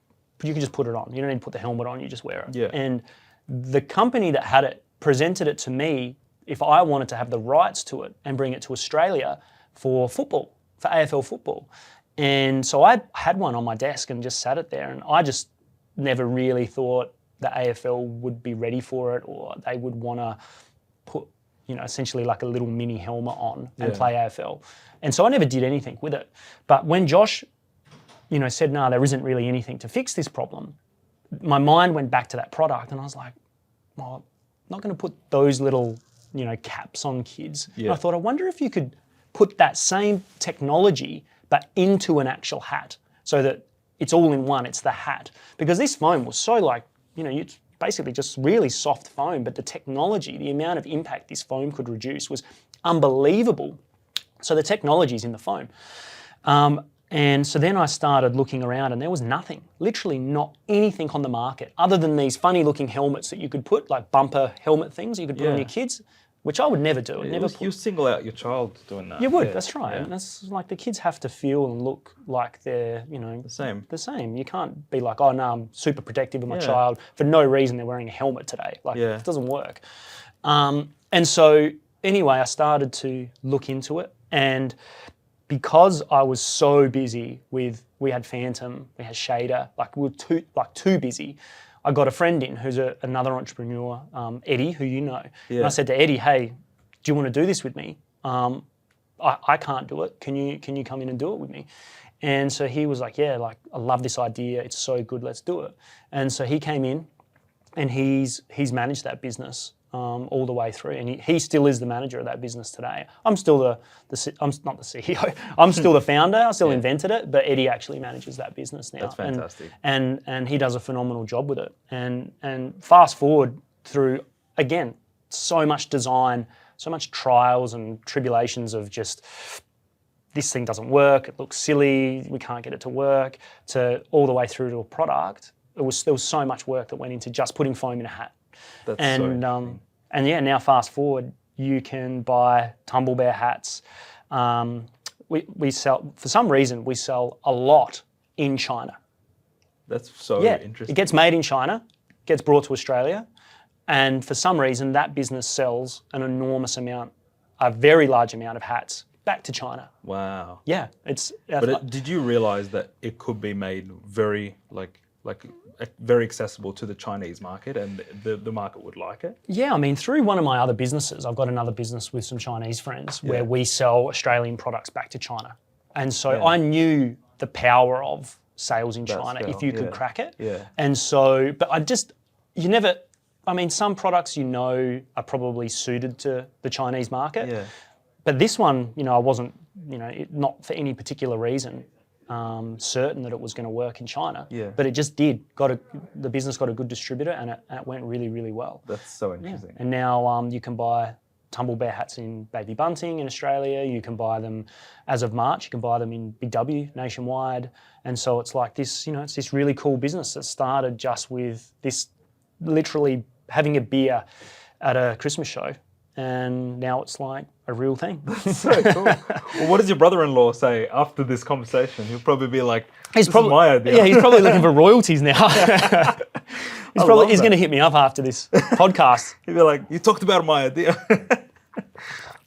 you can just put it on. You don't need to put the helmet on, you just wear it. Yeah. And the company that had it presented it to me if I wanted to have the rights to it and bring it to Australia for football, for AFL football. And so I had one on my desk and just sat it there, and I just never really thought the AFL would be ready for it, or they would want to put, you know, essentially like a little mini helmet on and play AFL. And so I never did anything with it. But when Josh, you know, said, no, there isn't really anything to fix this problem, my mind went back to that product, and I was like, well, I'm not going to put those little, you know, caps on kids. And I thought, I wonder if you could put that same technology but into an actual hat, so that it's all in one, it's the hat. Because this foam was so like, you know, it's basically just really soft foam, but the technology, the amount of impact this foam could reduce was unbelievable. So the technology's in the foam. And so then I started looking around, and there was nothing, literally not anything on the market other than these funny looking helmets that you could put, like bumper helmet things you could put on your kids, which I would never do. You single out your child doing that. You would, that's right. And that's like, the kids have to feel and look like they're, you know, the same. You can't be like, oh no, I'm super protective of my child for no reason they're wearing a helmet today. Like, it doesn't work. And so anyway, I started to look into it, and because I was so busy with, we had Fantom, we had Shader, like we were too busy, I got a friend in who's another entrepreneur, Eddie, who you know. And I said to Eddie, hey, do you want to do this with me? I can't do it. Can you come in and do it with me? And so he was like, yeah, like, I love this idea. It's so good. Let's do it. And so he came in, and he's managed that business all the way through, and he still is the manager of that business today. I'm still I'm not the CEO. I'm still the founder. I still invented it, but Eddie actually manages that business now. That's fantastic. And he does a phenomenal job with it. And fast forward through, again, so much design, so much trials and tribulations of just, this thing doesn't work, it looks silly, we can't get it to work, to all the way through to a product. There was so much work that went into just putting foam in a hat. That's so interesting. And yeah, now fast forward, you can buy Tumbl hats. We sell, for some reason, we sell a lot in China. That's so interesting. It gets made in China, gets brought to Australia, and for some reason that business sells an enormous amount, a very large amount of hats back to China. Wow. Yeah, it's. But did you realise that it could be made very very accessible to the Chinese market, and the market would like it? Yeah, I mean, through one of my other businesses, I've got another business with some Chinese friends where we sell Australian products back to China. And so I knew the power of sales in China if you could crack it. Yeah. And so, but I mean, some products, you know, are probably suited to the Chinese market. Yeah. But this one, you know, I wasn't, you know, not for any particular reason, certain that it was going to work in China. Yeah. But it just did. The business got a good distributor, and it went really, really well. That's so interesting. Yeah. And now you can buy Tumbl hats in Baby Bunting in Australia. You can buy them, as of March, you can buy them in Big W nationwide. And so it's like this, you know, it's this really cool business that started just with this, literally having a beer at a Christmas show. And now it's like a real thing. That's so cool. Well, what does your brother-in-law say after this conversation? He'll probably be like, this is my idea. Yeah, he's probably looking for royalties now. He's going to hit me up after this podcast. He'll be like, you talked about my idea.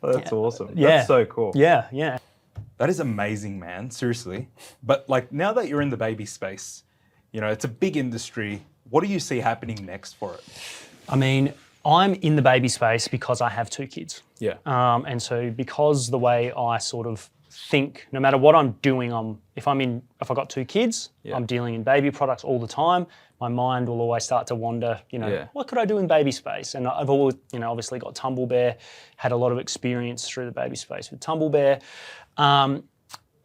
Well, that's awesome. Yeah. That's so cool. Yeah, yeah. That is amazing, man. Seriously. But like, now that you're in the baby space, You know, it's a big industry. What do you see happening next for it? I mean, I'm in the baby space because I have 2 kids. Yeah. And so because the way I sort of think, no matter what I'm doing, if I've got 2 kids, I'm dealing in baby products all the time. My mind will always start to wander, what could I do in baby space? And I've always, obviously got Tumbl, had a lot of experience through the baby space with Tumbl.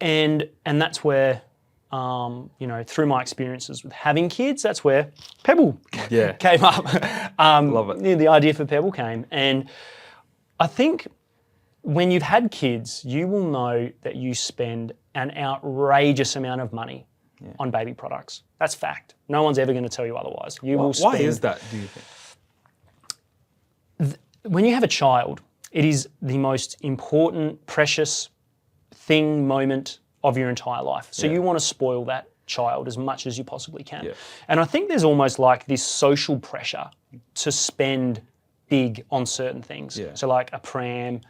And that's where, through my experiences with having kids, that's where Pebbl came up. Love it. The idea for Pebbl came. And I think when you've had kids, you will know that you spend an outrageous amount of money on baby products. That's fact. No one's ever going to tell you otherwise. Why is that, do you think? When you have a child, it is the most important, precious moment of your entire life. So you want to spoil that child as much as you possibly can. Yeah. And I think there's almost like this social pressure to spend big on certain things. Yeah. So like a pram,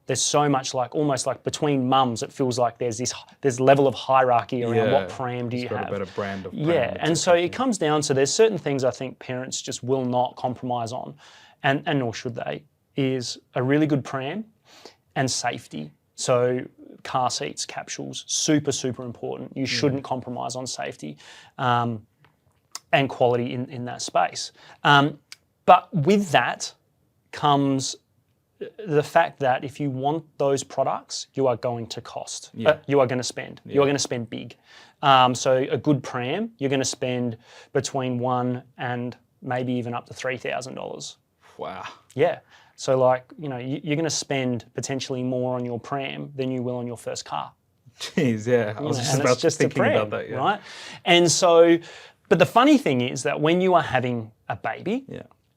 there's so much almost like between mums, it feels like there's level of hierarchy around what pram do you have. Got a better brand of pram. Yeah, and so it comes down to there's certain things I think parents just will not compromise on, and nor should they, is a really good pram and safety. So car seats, capsules, super, super important. You shouldn't compromise on safety and quality in that space. But with that comes the fact that if you want those products, you are going to cost. You are going to spend. You are going to spend big. So a good pram, you're going to spend between $1,000 and maybe even up to $3,000. Wow. Yeah. So you're going to spend potentially more on your pram than you will on your first car. Jeez, yeah. I was just thinking about that, right? And so, but the funny thing is that when you are having a baby,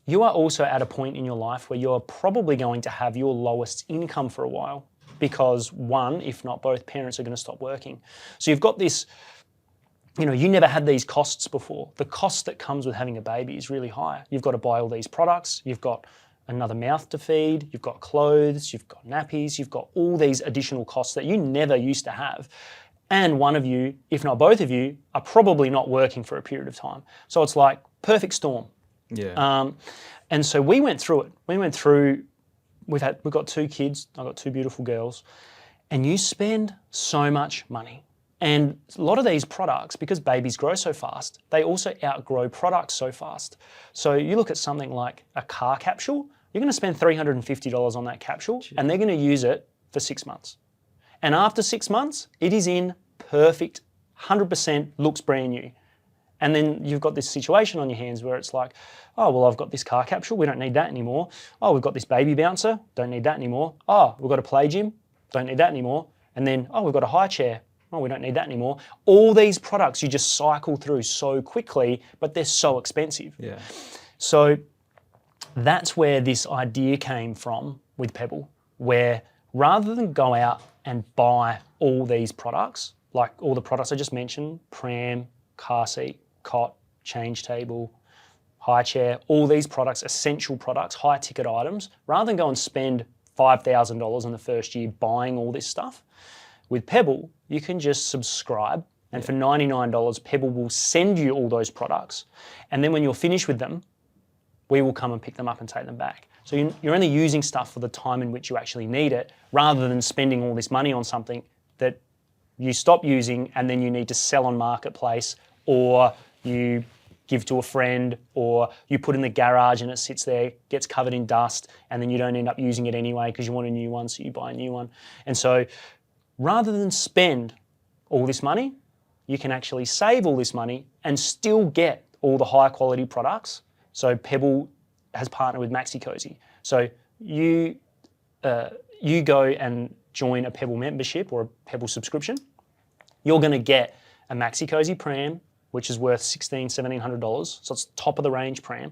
you are also at a point in your life where you're probably going to have your lowest income for a while because one, if not both, parents are going to stop working. So you've got this, you never had these costs before. The cost that comes with having a baby is really high. You've got to buy all these products. You've got another mouth to feed. You've got clothes. You've got nappies. You've got all these additional costs that you never used to have. And one of you, if not both of you, are probably not working for a period of time. So it's like perfect storm. Yeah. And so we went through it. We've got 2 kids. I've got 2 beautiful girls. And you spend so much money. And a lot of these products, because babies grow so fast, they also outgrow products so fast. So you look at something like a car capsule, you're going to spend $350 on that capsule, and they're going to use it for 6 months. And after 6 months, it is in perfect, 100% looks brand new. And then you've got this situation on your hands where it's like, oh, well, I've got this car capsule, we don't need that anymore. Oh, we've got this baby bouncer, don't need that anymore. Oh, we've got a play gym, don't need that anymore. And then, oh, we've got a high chair. Oh, we don't need that anymore. All these products you just cycle through so quickly, but they're so expensive. Yeah. So that's where this idea came from with Pebbl, where rather than go out and buy all these products, like all the products I just mentioned, pram, car seat, cot, change table, high chair, all these products, essential products, high ticket items, rather than go and spend $5,000 in the first year buying all this stuff, with Pebbl, you can just subscribe, and for $99, Pebbl will send you all those products. And then when you're finished with them, we will come and pick them up and take them back. So you're only using stuff for the time in which you actually need it, rather than spending all this money on something that you stop using and then you need to sell on Marketplace, or you give to a friend, or you put in the garage and it sits there, gets covered in dust, and then you don't end up using it anyway because you want a new one, so you buy a new one. And so rather than spend all this money, you can actually save all this money and still get all the high quality products. So Pebbl has partnered with MaxiCozy. So you go and join a Pebbl membership or a Pebbl subscription, you're going to get a MaxiCozy pram, which is worth $1,600, $1,700. So it's top of the range pram.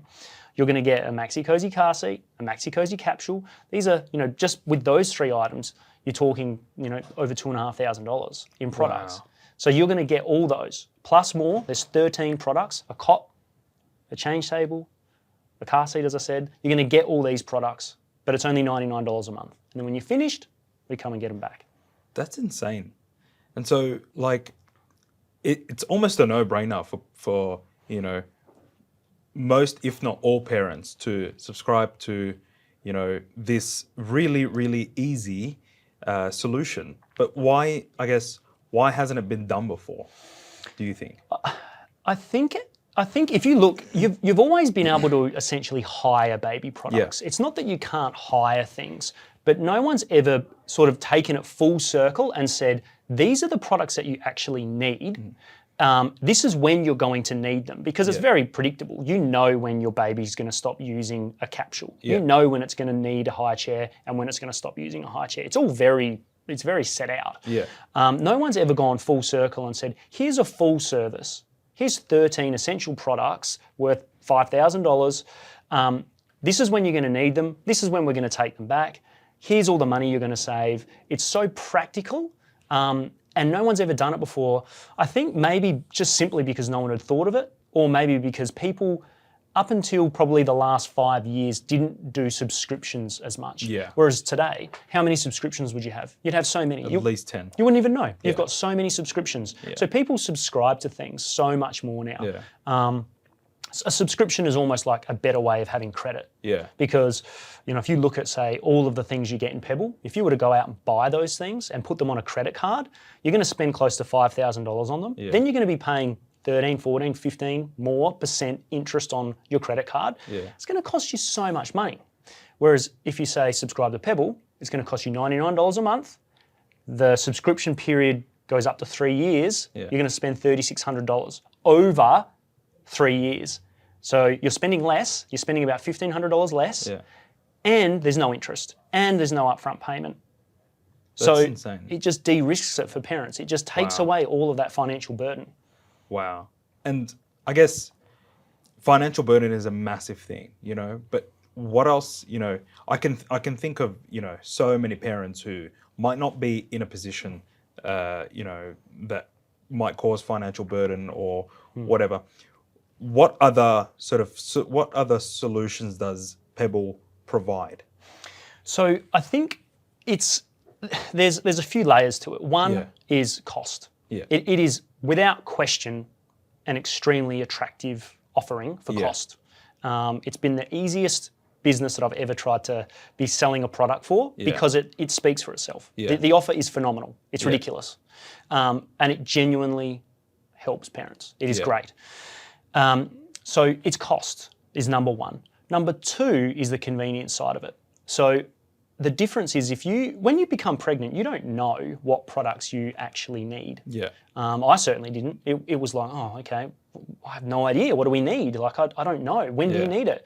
You're going to get a MaxiCozy car seat, a MaxiCozy capsule. These are, just with those 3 items, you're talking, over $2,500 in products. Wow. So you're going to get all those, plus more. There's 13 products, a cot, a change table, a car seat, as I said. You're going to get all these products, but it's only $99 a month. And then when you're finished, we come and get them back. That's insane. And so, it's almost a no-brainer for most, if not all, parents to subscribe to this really, really easy solution. But why hasn't it been done before, do you think? I think if you look, you've always been able to essentially hire baby products. Yeah. It's not that you can't hire things, but no one's ever sort of taken it full circle and said, these are the products that you actually need. This is when you're going to need them, because it's very predictable. You know when your baby's going to stop using a capsule. You know when it's going to need a high chair and when it's going to stop using a high chair. It's all very set out. Yeah. No one's ever gone full circle and said, here's a full service. Here's 13 essential products worth $5,000. This is when you're going to need them. This is when we're going to take them back. Here's all the money you're going to save. It's so practical, and no one's ever done it before. I think maybe just simply because no one had thought of it, or maybe because people, up until probably the last 5 years, didn't do subscriptions as much. Yeah. Whereas today, how many subscriptions would you have? You'd have so many. At least 10. You wouldn't even know. You've got so many subscriptions. Yeah. So people subscribe to things so much more now. Yeah. A subscription is almost like a better way of having credit. Yeah. Because, if you look at, say, all of the things you get in Pebbl, if you were to go out and buy those things and put them on a credit card, you're going to spend close to $5,000 on them. Yeah. Then you're going to be paying 13, 14, 15 more % interest on your credit card. Yeah. It's going to cost you so much money. Whereas if you say subscribe to Pebbl, it's going to cost you $99 a month. The subscription period goes up to 3 years. Yeah. You're going to spend $3,600 over 3 years. So you're spending less, you're spending about $1,500 less, and there's no interest, and there's no upfront payment. That's insane. It just de-risks it for parents. It just takes away all of that financial burden. Wow. And I guess financial burden is a massive thing, but what else, I can think of, so many parents who might not be in a position, that might cause financial burden or whatever. What other solutions does Pebbl provide? So I think there's a few layers to it. One is cost. Yeah. It is without question an extremely attractive offering for cost. It's been the easiest business that I've ever tried to be selling a product for because it speaks for itself. Yeah. The offer is phenomenal. It's ridiculous. And it genuinely helps parents. It is great. So its cost is number one. Number two is the convenience side of it. So the difference is when you become pregnant, you don't know what products you actually need. Yeah. I certainly didn't. It was like, oh, okay, I have no idea. What do we need? Like, I don't know. When do you need it?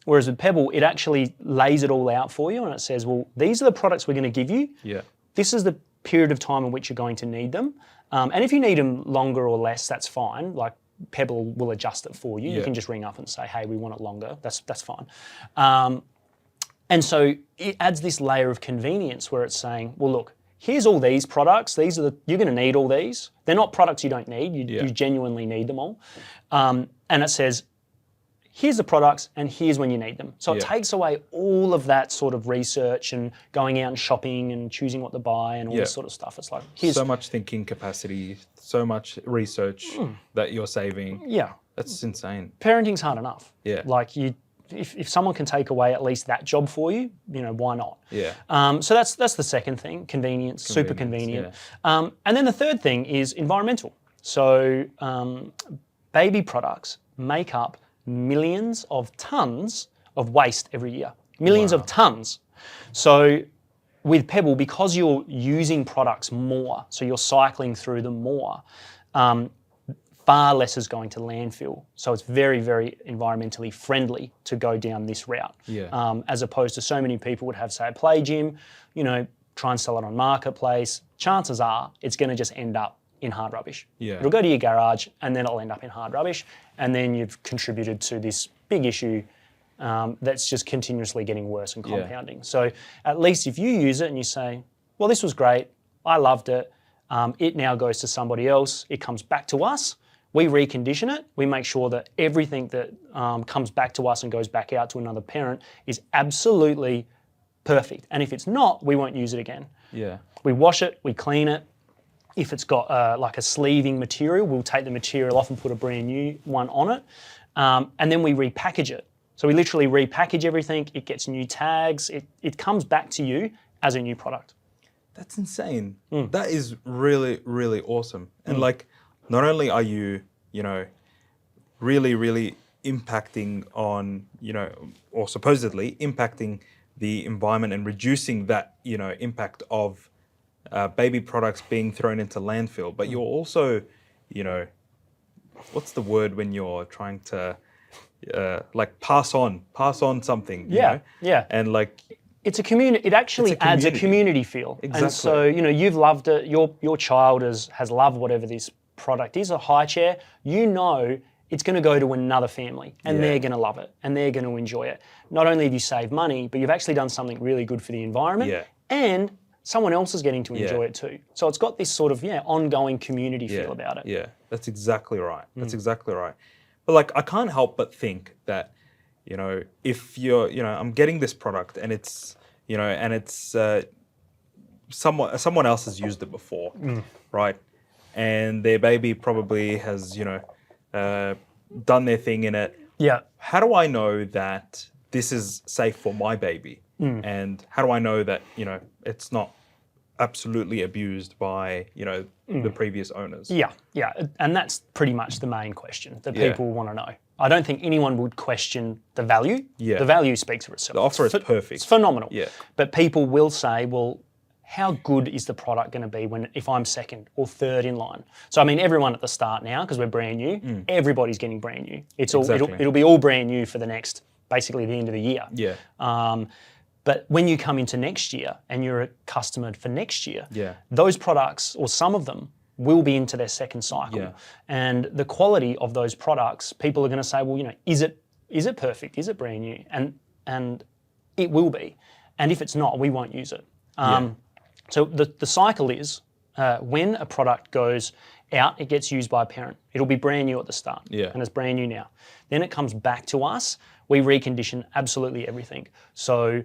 Whereas with Pebbl, it actually lays it all out for you and it says, well, these are the products we're going to give you. Yeah. This is the period of time in which you're going to need them. And if you need them longer or less, that's fine. Like, Pebbl will adjust it for you. You can just ring up and say, hey, we want it longer. That's fine. And so it adds this layer of convenience where it's saying, well, look, here's all these products. You're going to need all these. They're not products you don't need. You genuinely need them all. And it says, here's the products and here's when you need them. So it takes away all of that sort of research and going out and shopping and choosing what to buy and all this sort of stuff. It's like, here's so much thinking capacity, so much research that you're saving. Yeah. That's insane. Parenting's hard enough. Yeah. Like if someone can take away at least that job for you, why not? Yeah. So that's the second thing, convenience, super convenient. Yeah. And then the third thing is environmental. So baby products make up millions of tons of waste every year. Millions of tons. So with Pebbl, because you're using products more, so you're cycling through them more, far less is going to landfill. So it's very, very environmentally friendly to go down this route. Yeah. As opposed to so many people would have, say, a play gym, try and sell it on marketplace. Chances are it's going to just end up in hard rubbish. Yeah. It'll go to your garage and then it'll end up in hard rubbish. And then you've contributed to this big issue that's just continuously getting worse and compounding. So at least if you use it and you say, well, this was great, I loved it, it now goes to somebody else, it comes back to us, we recondition it, we make sure that everything that comes back to us and goes back out to another parent is absolutely perfect. And if it's not, we won't use it again. Yeah. We wash it, we clean it, if it's got like a sleeving material, we'll take the material off and put a brand new one on it. And then we repackage it. So we literally repackage everything. It gets new tags. It comes back to you as a new product. That's insane. That is really, really awesome. And like, not only are you, really, really impacting on, or supposedly impacting the environment and reducing that, impact of baby products being thrown into landfill, but you're also, what's the word when you're trying to like pass on something? Yeah. And like, it's a community. It actually adds a community feel. Exactly. And so, you've loved it. Your child has loved whatever this product is, a high chair. It's going to go to another family, and they're going to love it, and they're going to enjoy it. Not only have you saved money, but you've actually done something really good for the environment, and someone else is getting to enjoy it too. So it's got this sort of ongoing community feel about it. Yeah, that's exactly right. That's exactly right. But like, I can't help but think that, if you're, I'm getting this product and it's, someone else has used it before, right? And their baby probably has, done their thing in it. Yeah. How do I know that this is safe for my baby? And how do I know that, it's not absolutely abused by, the previous owners? Yeah. And that's pretty much the main question that people want to know. I don't think anyone would question the value. Yeah. The value speaks for itself. The offer is perfect. It's phenomenal. Yeah. But people will say, well, how good is the product going to be if I'm second or third in line? So I mean, everyone at the start now, because we're brand new, everybody's getting brand new. It'll be all brand new for the next, basically the end of the year. Yeah. But when you come into next year and you're a customer for next year, those products, or some of them, will be into their second cycle. Yeah. And the quality of those products, people are going to say, well, is it perfect? Is it brand new? And it will be. And if it's not, we won't use it. So the cycle is when a product goes out, it gets used by a parent. It'll be brand new at the start, and it's brand new now. Then it comes back to us. We recondition absolutely everything. So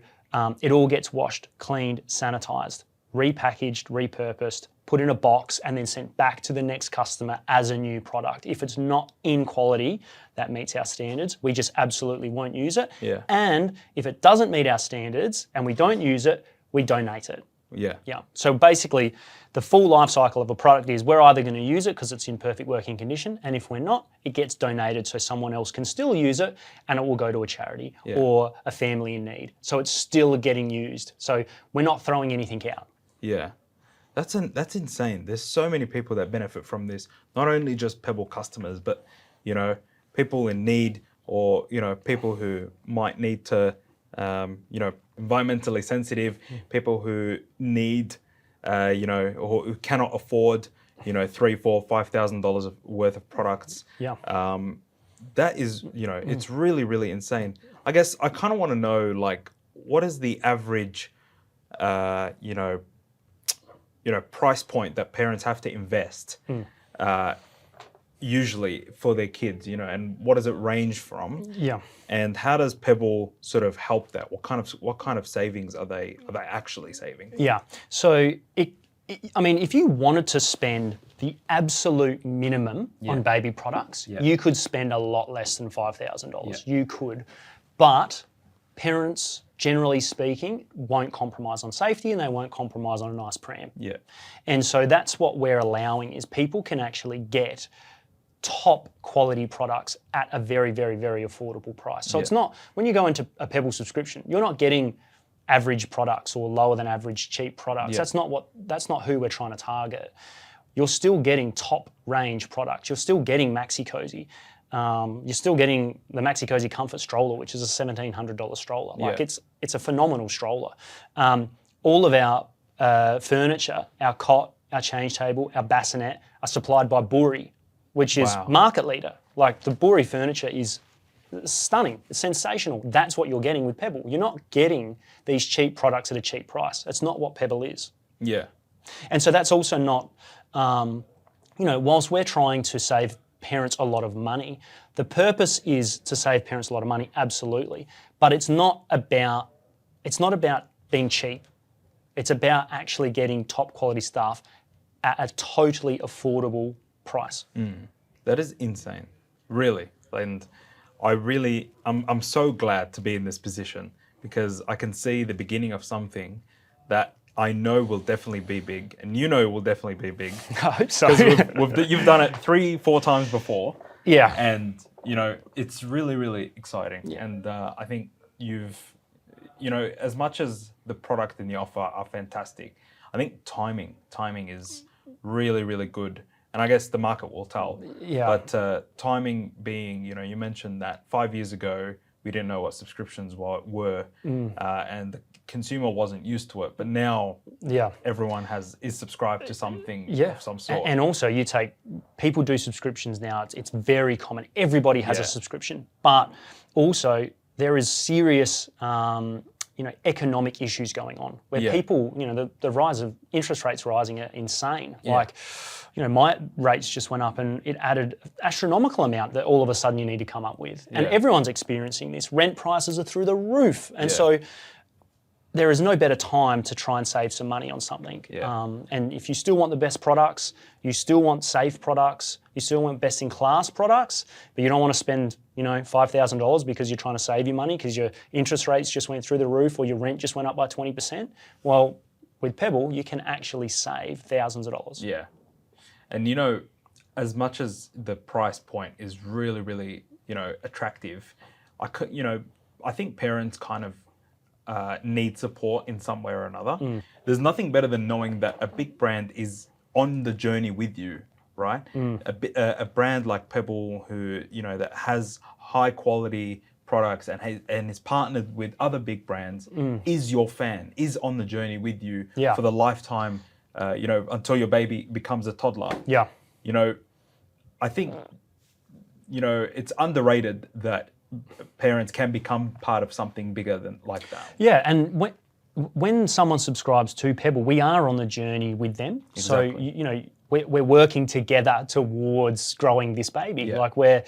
it all gets washed, cleaned, sanitized, repackaged, repurposed, put in a box, and then sent back to the next customer as a new product. If it's not in quality that meets our standards, we just absolutely won't use it. Yeah. And if it doesn't meet our standards and we don't use it, we donate it. Yeah. So basically, the full life cycle of a product is we're either going to use it because it's in perfect working condition, and if we're not, it gets donated so someone else can still use it, and it will go to a charity or a family in need. So it's still getting used. So we're not throwing anything out. Yeah. That's insane. There's so many people that benefit from this, not only just Pebbl customers, but, people in need, or, people who might need to, environmentally sensitive, people who need, or who cannot afford, $3,000, $4,000, $5,000 worth of products. Yeah. That is, it's really, really insane. I guess I kind of want to know, like, what is the average, price point that parents have to invest, usually for their kids, and what does it range from? Yeah. And how does Pebbl sort of help that? What kind of savings are they actually saving? Yeah. So if you wanted to spend the absolute minimum on baby products, you could spend a lot less than $5,000. You could, but parents, generally speaking, won't compromise on safety, and they won't compromise on a nice pram. Yeah. And so that's what we're allowing, is people can actually get top quality products at a very, very, very affordable price. So it's not, when you go into a Pebbl subscription, you're not getting average products or lower than average cheap products. That's not who we're trying to target. You're still getting top range products. You're still getting Maxi Cozy. You're still getting the Maxi Cozy Comfort stroller, which is a $1,700 stroller. Like it's a phenomenal stroller. All of our furniture, our cot, our change table, our bassinet are supplied by Buri, which is market leader. Like, the Buri furniture is stunning. It's sensational. That's what you're getting with Pebbl. You're not getting these cheap products at a cheap price. That's not what Pebbl is. Yeah. And so that's also not, whilst we're trying to save parents a lot of money, the purpose is to save parents a lot of money, absolutely. But it's not about being cheap. It's about actually getting top quality stuff at a totally affordable price. That is insane, really. And I'm so glad to be in this position because I can see the beginning of something that I know will definitely be big, and you know will definitely be big. I hope so. Because you've done it 3-4 times before. Yeah. And, it's really, really exciting. Yeah. And I think as much as the product and the offer are fantastic, I think timing is really, really good. And I guess the market will tell. Yeah. But timing being, you mentioned that 5 years ago, we didn't know what subscriptions were, and the consumer wasn't used to it. But now, everyone is subscribed to something of some sort. And also, people do subscriptions now. It's very common. Everybody has a subscription, but also there is serious, economic issues going on where people, the rise of interest rates rising are insane. Yeah. Like, my rates just went up and it added an astronomical amount that all of a sudden you need to come up with. And everyone's experiencing this. Rent prices are through the roof. And so there is no better time to try and save some money on something. Yeah. And if you still want the best products, you still want safe products, you still want best-in-class products, but you don't want to spend, $5,000 because you're trying to save your money because your interest rates just went through the roof or your rent just went up by 20%. Well, with Pebbl, you can actually save thousands of dollars. Yeah. And, as much as the price point is really, really, attractive, I think parents kind of need support in some way or another. There's nothing better than knowing that a big brand is on the journey with you, right? A brand like Pebbl, who that has high quality products and is partnered with other big brands, is your fan, is on the journey with you for the lifetime. Until your baby becomes a toddler. Yeah. I think it's underrated that parents can become part of something bigger than like that. Yeah, and when someone subscribes to Pebbl, we are on the journey with them. Exactly. So we're working together towards growing this baby. Yeah. Like we're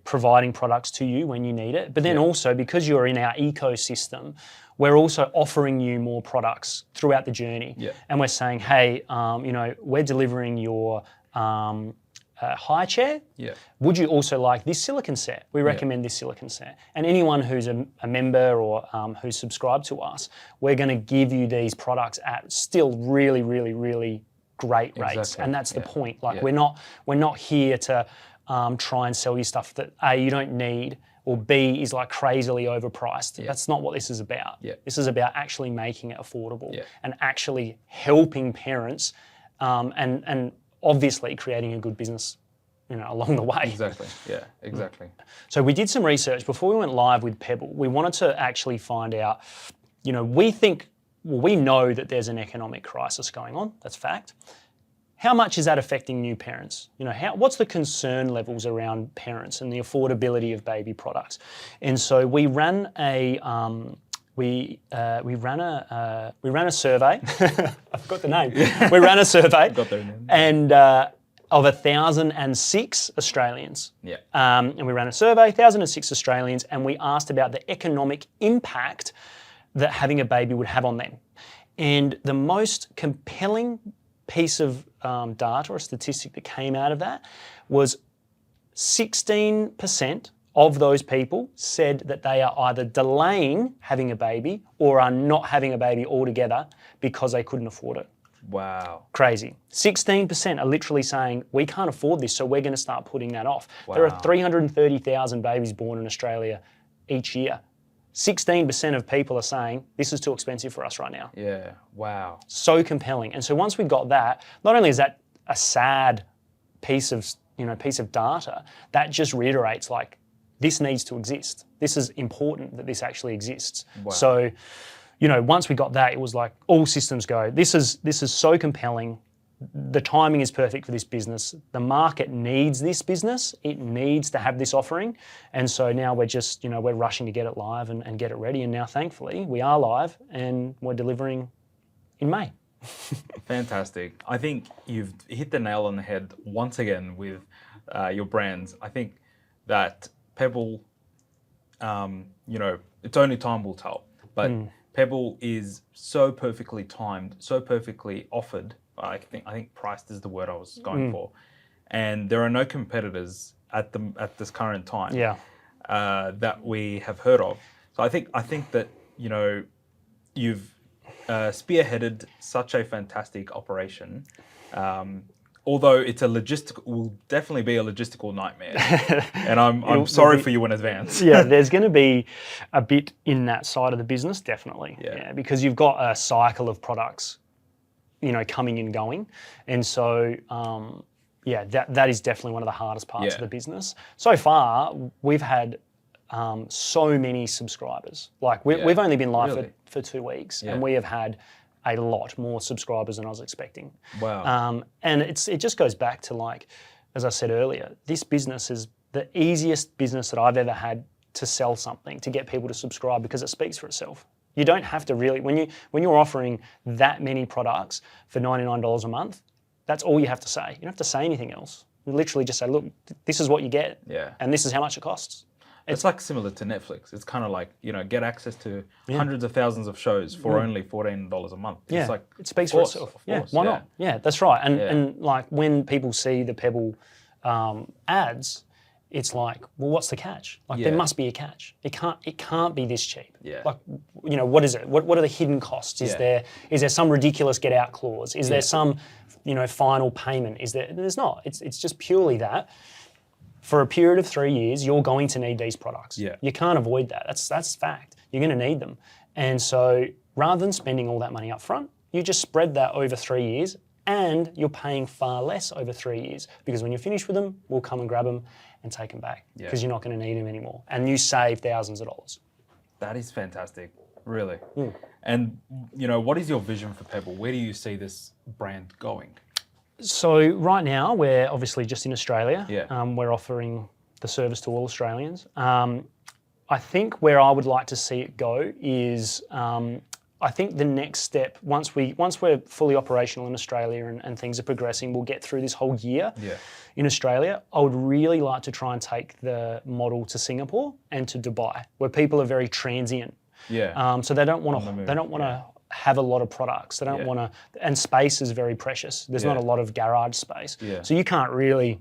providing products to you when you need it, but then also because you're in our ecosystem, we're also offering you more products throughout the journey. Yeah. And we're saying, hey, we're delivering your high chair. Yeah. Would you also like this silicone set? We recommend this silicone set. And anyone who's a member or who's subscribed to us, we're going to give you these products at still really, really, really great rates. Exactly. And that's the point. Like we're not here to try and sell you stuff that A, you don't need, or B, is like crazily overpriced. Yeah. That's not what this is about. Yeah. This is about actually making it affordable and actually helping parents and obviously creating a good business along the way. Exactly, yeah, exactly. So we did some research before we went live with Pebbl. We wanted to actually find out, we know that there's an economic crisis going on, that's fact. How much is that affecting new parents? What's the concern levels around parents and the affordability of baby products? And so we ran a survey. I forgot the name. We ran a survey. Got their name. And of 1,006 Australians. Yeah. And we ran a survey, 1,006 Australians, and we asked about the economic impact that having a baby would have on them. And the most compelling piece of data or statistic that came out of that was 16% of those people said that they are either delaying having a baby or are not having a baby altogether because they couldn't afford it. Wow. Crazy. 16% are literally saying, we can't afford this, so we're going to start putting that off. Wow. There are 330,000 babies born in Australia each year. 16% of people are saying, this is too expensive for us right now. Yeah, wow. So compelling. And so once we got that, not only is that a sad piece of data, that just reiterates like, this needs to exist. This is important that this actually exists. Wow. So, once we got that, it was like all systems go. This is so compelling. The timing is perfect for this business. The market needs this business. It needs to have this offering. And so now we're just, we're rushing to get it live and get it ready. And now, thankfully, we are live and we're delivering in May. Fantastic. I think you've hit the nail on the head once again with your brands. I think that Pebbl, it's only time will tell, but Pebbl is so perfectly timed, so perfectly offered I think priced is the word I was going for, and there are no competitors at this current time that we have heard of. So I think that you've spearheaded such a fantastic operation. Although will definitely be a logistical nightmare, and I'm sorry for you in advance. Yeah, there's going to be a bit in that side of the business, definitely. Yeah, because you've got a cycle of products, coming and going, and so that is definitely one of the hardest parts of the business. So far, we've had so many subscribers. Like we've only been live for 2 weeks, and we have had a lot more subscribers than I was expecting. Wow. And it just goes back to, like, as I said earlier, this business is the easiest business that I've ever had to sell something, to get people to subscribe, because it speaks for itself. You don't have to really, when you're offering that many products for $99 a month, that's all you have to say. You don't have to say anything else. You literally just say, look, this is what you get, and this is how much it costs. It's like similar to Netflix. It's kind of like, get access to hundreds of thousands of shows for only $14 a month. Yeah, it's like, it speaks for itself. Yeah, why not? Yeah, that's right. And like, when people see the Pebbl ads, it's like, well, what's the catch? Like, there must be a catch. It can't be this cheap. Yeah. Like, what is it? What are the hidden costs? Is there some ridiculous get out clause? Is there some, final payment? There's not. It's just purely that. For a period of 3 years, you're going to need these products. Yeah. You can't avoid that. That's fact. You're going to need them. And so rather than spending all that money up front, you just spread that over 3 years, and you're paying far less over 3 years, because when you're finished with them, we'll come and grab them and take them back, because you're not going to need them anymore. And you save thousands of dollars. That is fantastic, really. And, what is your vision for Pebbl? Where do you see this brand going? So right now, we're obviously just in Australia. We're offering the service to all Australians. I think where I would like to see it go is, I think the next step, once we're fully operational in Australia and things are progressing, we'll get through this whole year in Australia. I would really like to try and take the model to Singapore and to Dubai, where people are very transient. So they don't want to have a lot of products. They don't want to, and space is very precious. There's not a lot of garage space. So you can't really,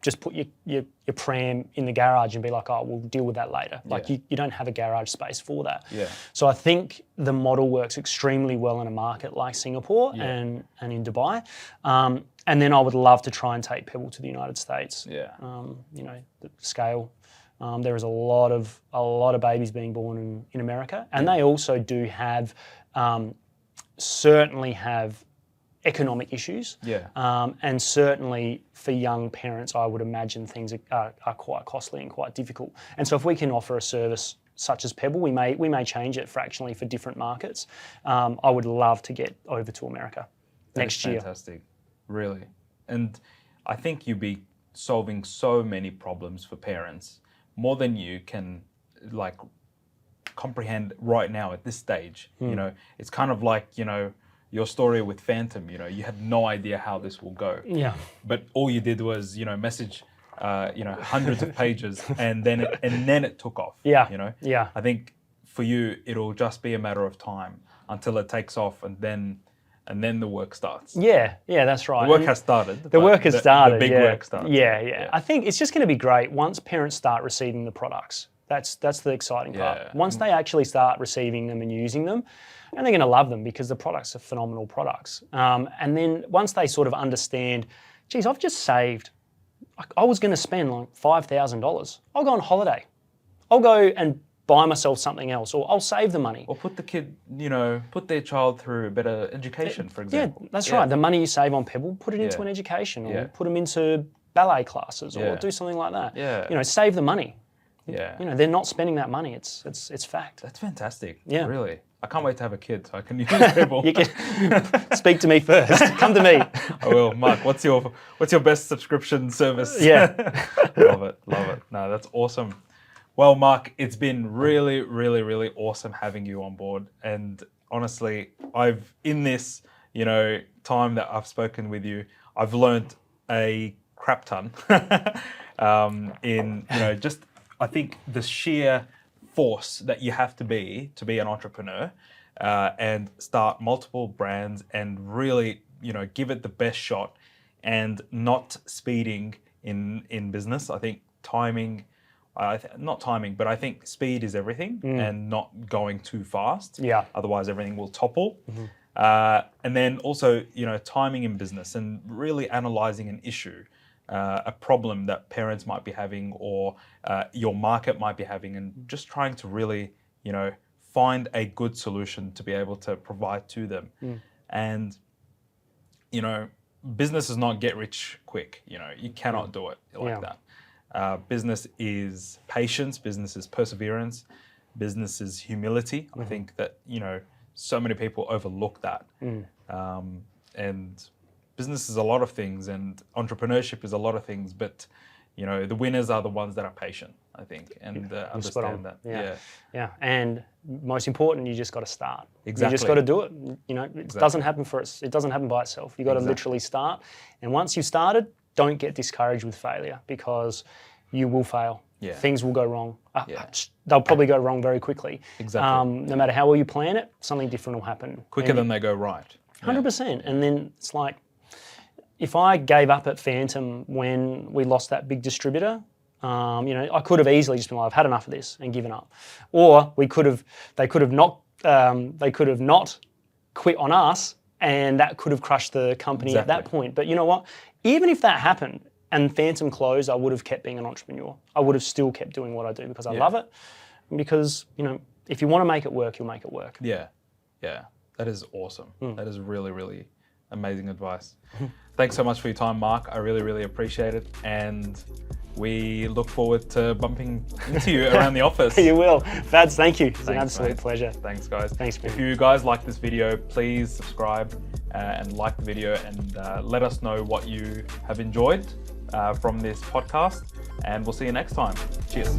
just put your pram in the garage and be like, oh, we'll deal with that later. Like you don't have a garage space for that. So I think the model works extremely well in a market like Singapore and in Dubai. And then I would love to try and take Pebbl to the United States. The scale. There is a lot of babies being born in America, and they also do have, certainly have economic issues. And certainly for young parents, I would imagine things are quite costly and quite difficult. And so if we can offer a service such as Pebbl, we may change it fractionally for different markets. I would love to get over to America next year. Fantastic, really. And I think you'd be solving so many problems for parents, more than you can comprehend right now at this stage. It's kind of like, your story with Fantom, you had no idea how this will go. But all you did was, message, hundreds of pages, and then it took off. I think for you, it'll just be a matter of time until it takes off, and then the work starts. Yeah, that's right. The work has started. The work has started. The big work starts. Yeah. I think it's just going to be great once parents start receiving the products. That's the exciting part. Once they actually start receiving them and using them, and they're going to love them, because the products are phenomenal products. And then once they sort of understand, geez, I've just saved, I was going to spend like $5,000. I'll go on holiday. I'll go and buy myself something else, or I'll save the money. Or put the kid, put their child through a better education, for example. Yeah, that's right. The money you save on Pebbl, put it into an education, or put them into ballet classes, or do something like that. Save the money. They're not spending that money. It's fact. That's fantastic. Yeah, really. I can't wait to have a kid so I can use Pebbl. You can speak to me first. Come to me. I will. Mark, what's your best subscription service? Love it. No, that's awesome. Well, Mark, it's been really, really, really awesome having you on board. And honestly, in this, time that I've spoken with you, I've learned a crap ton in, just, I think the sheer force that you have to be an entrepreneur and start multiple brands and really give it the best shot, and not speeding in business. I think timing, not timing, but I think speed is everything, and not going too fast. Yeah. Otherwise, everything will topple. And then also, timing in business and really analyzing an issue, a problem that parents might be having, or your market might be having, and just trying to really, find a good solution to be able to provide to them. And, business is not get rich quick. You cannot do it like that. Business is patience, business is perseverance, business is humility. I think that, so many people overlook that. And business is a lot of things, and entrepreneurship is a lot of things, but the winners are the ones that are patient, I think, and understand that. Yeah. And most important, you just got to start. Exactly. You just got to do it. It doesn't happen for us. It doesn't happen by itself. You got to literally start. And once you've started, don't get discouraged with failure, because you will fail. Things will go wrong. They'll probably go wrong very quickly. Exactly. No matter how well you plan it, something different will happen. Quicker than they go right. 100%. And then it's like, if I gave up at Fantom when we lost that big distributor, I could have easily just been like, I've had enough of this, and given up. Or they could have not quit on us, and that could have crushed the company at that point. But you know what? Even if that happened and Fantom closed, I would have kept being an entrepreneur. I would have still kept doing what I do, because I love it. Because, if you want to make it work, you'll make it work. Yeah. That is awesome. That is really, really amazing advice. Thanks so much for your time, Mark. I really, really appreciate it. And we look forward to bumping into you around the office. You will. Fads, thank you. It's an absolute pleasure. Thanks, guys. Thanks, man. If you guys like this video, please subscribe and like the video, and let us know what you have enjoyed from this podcast. And we'll see you next time. Cheers.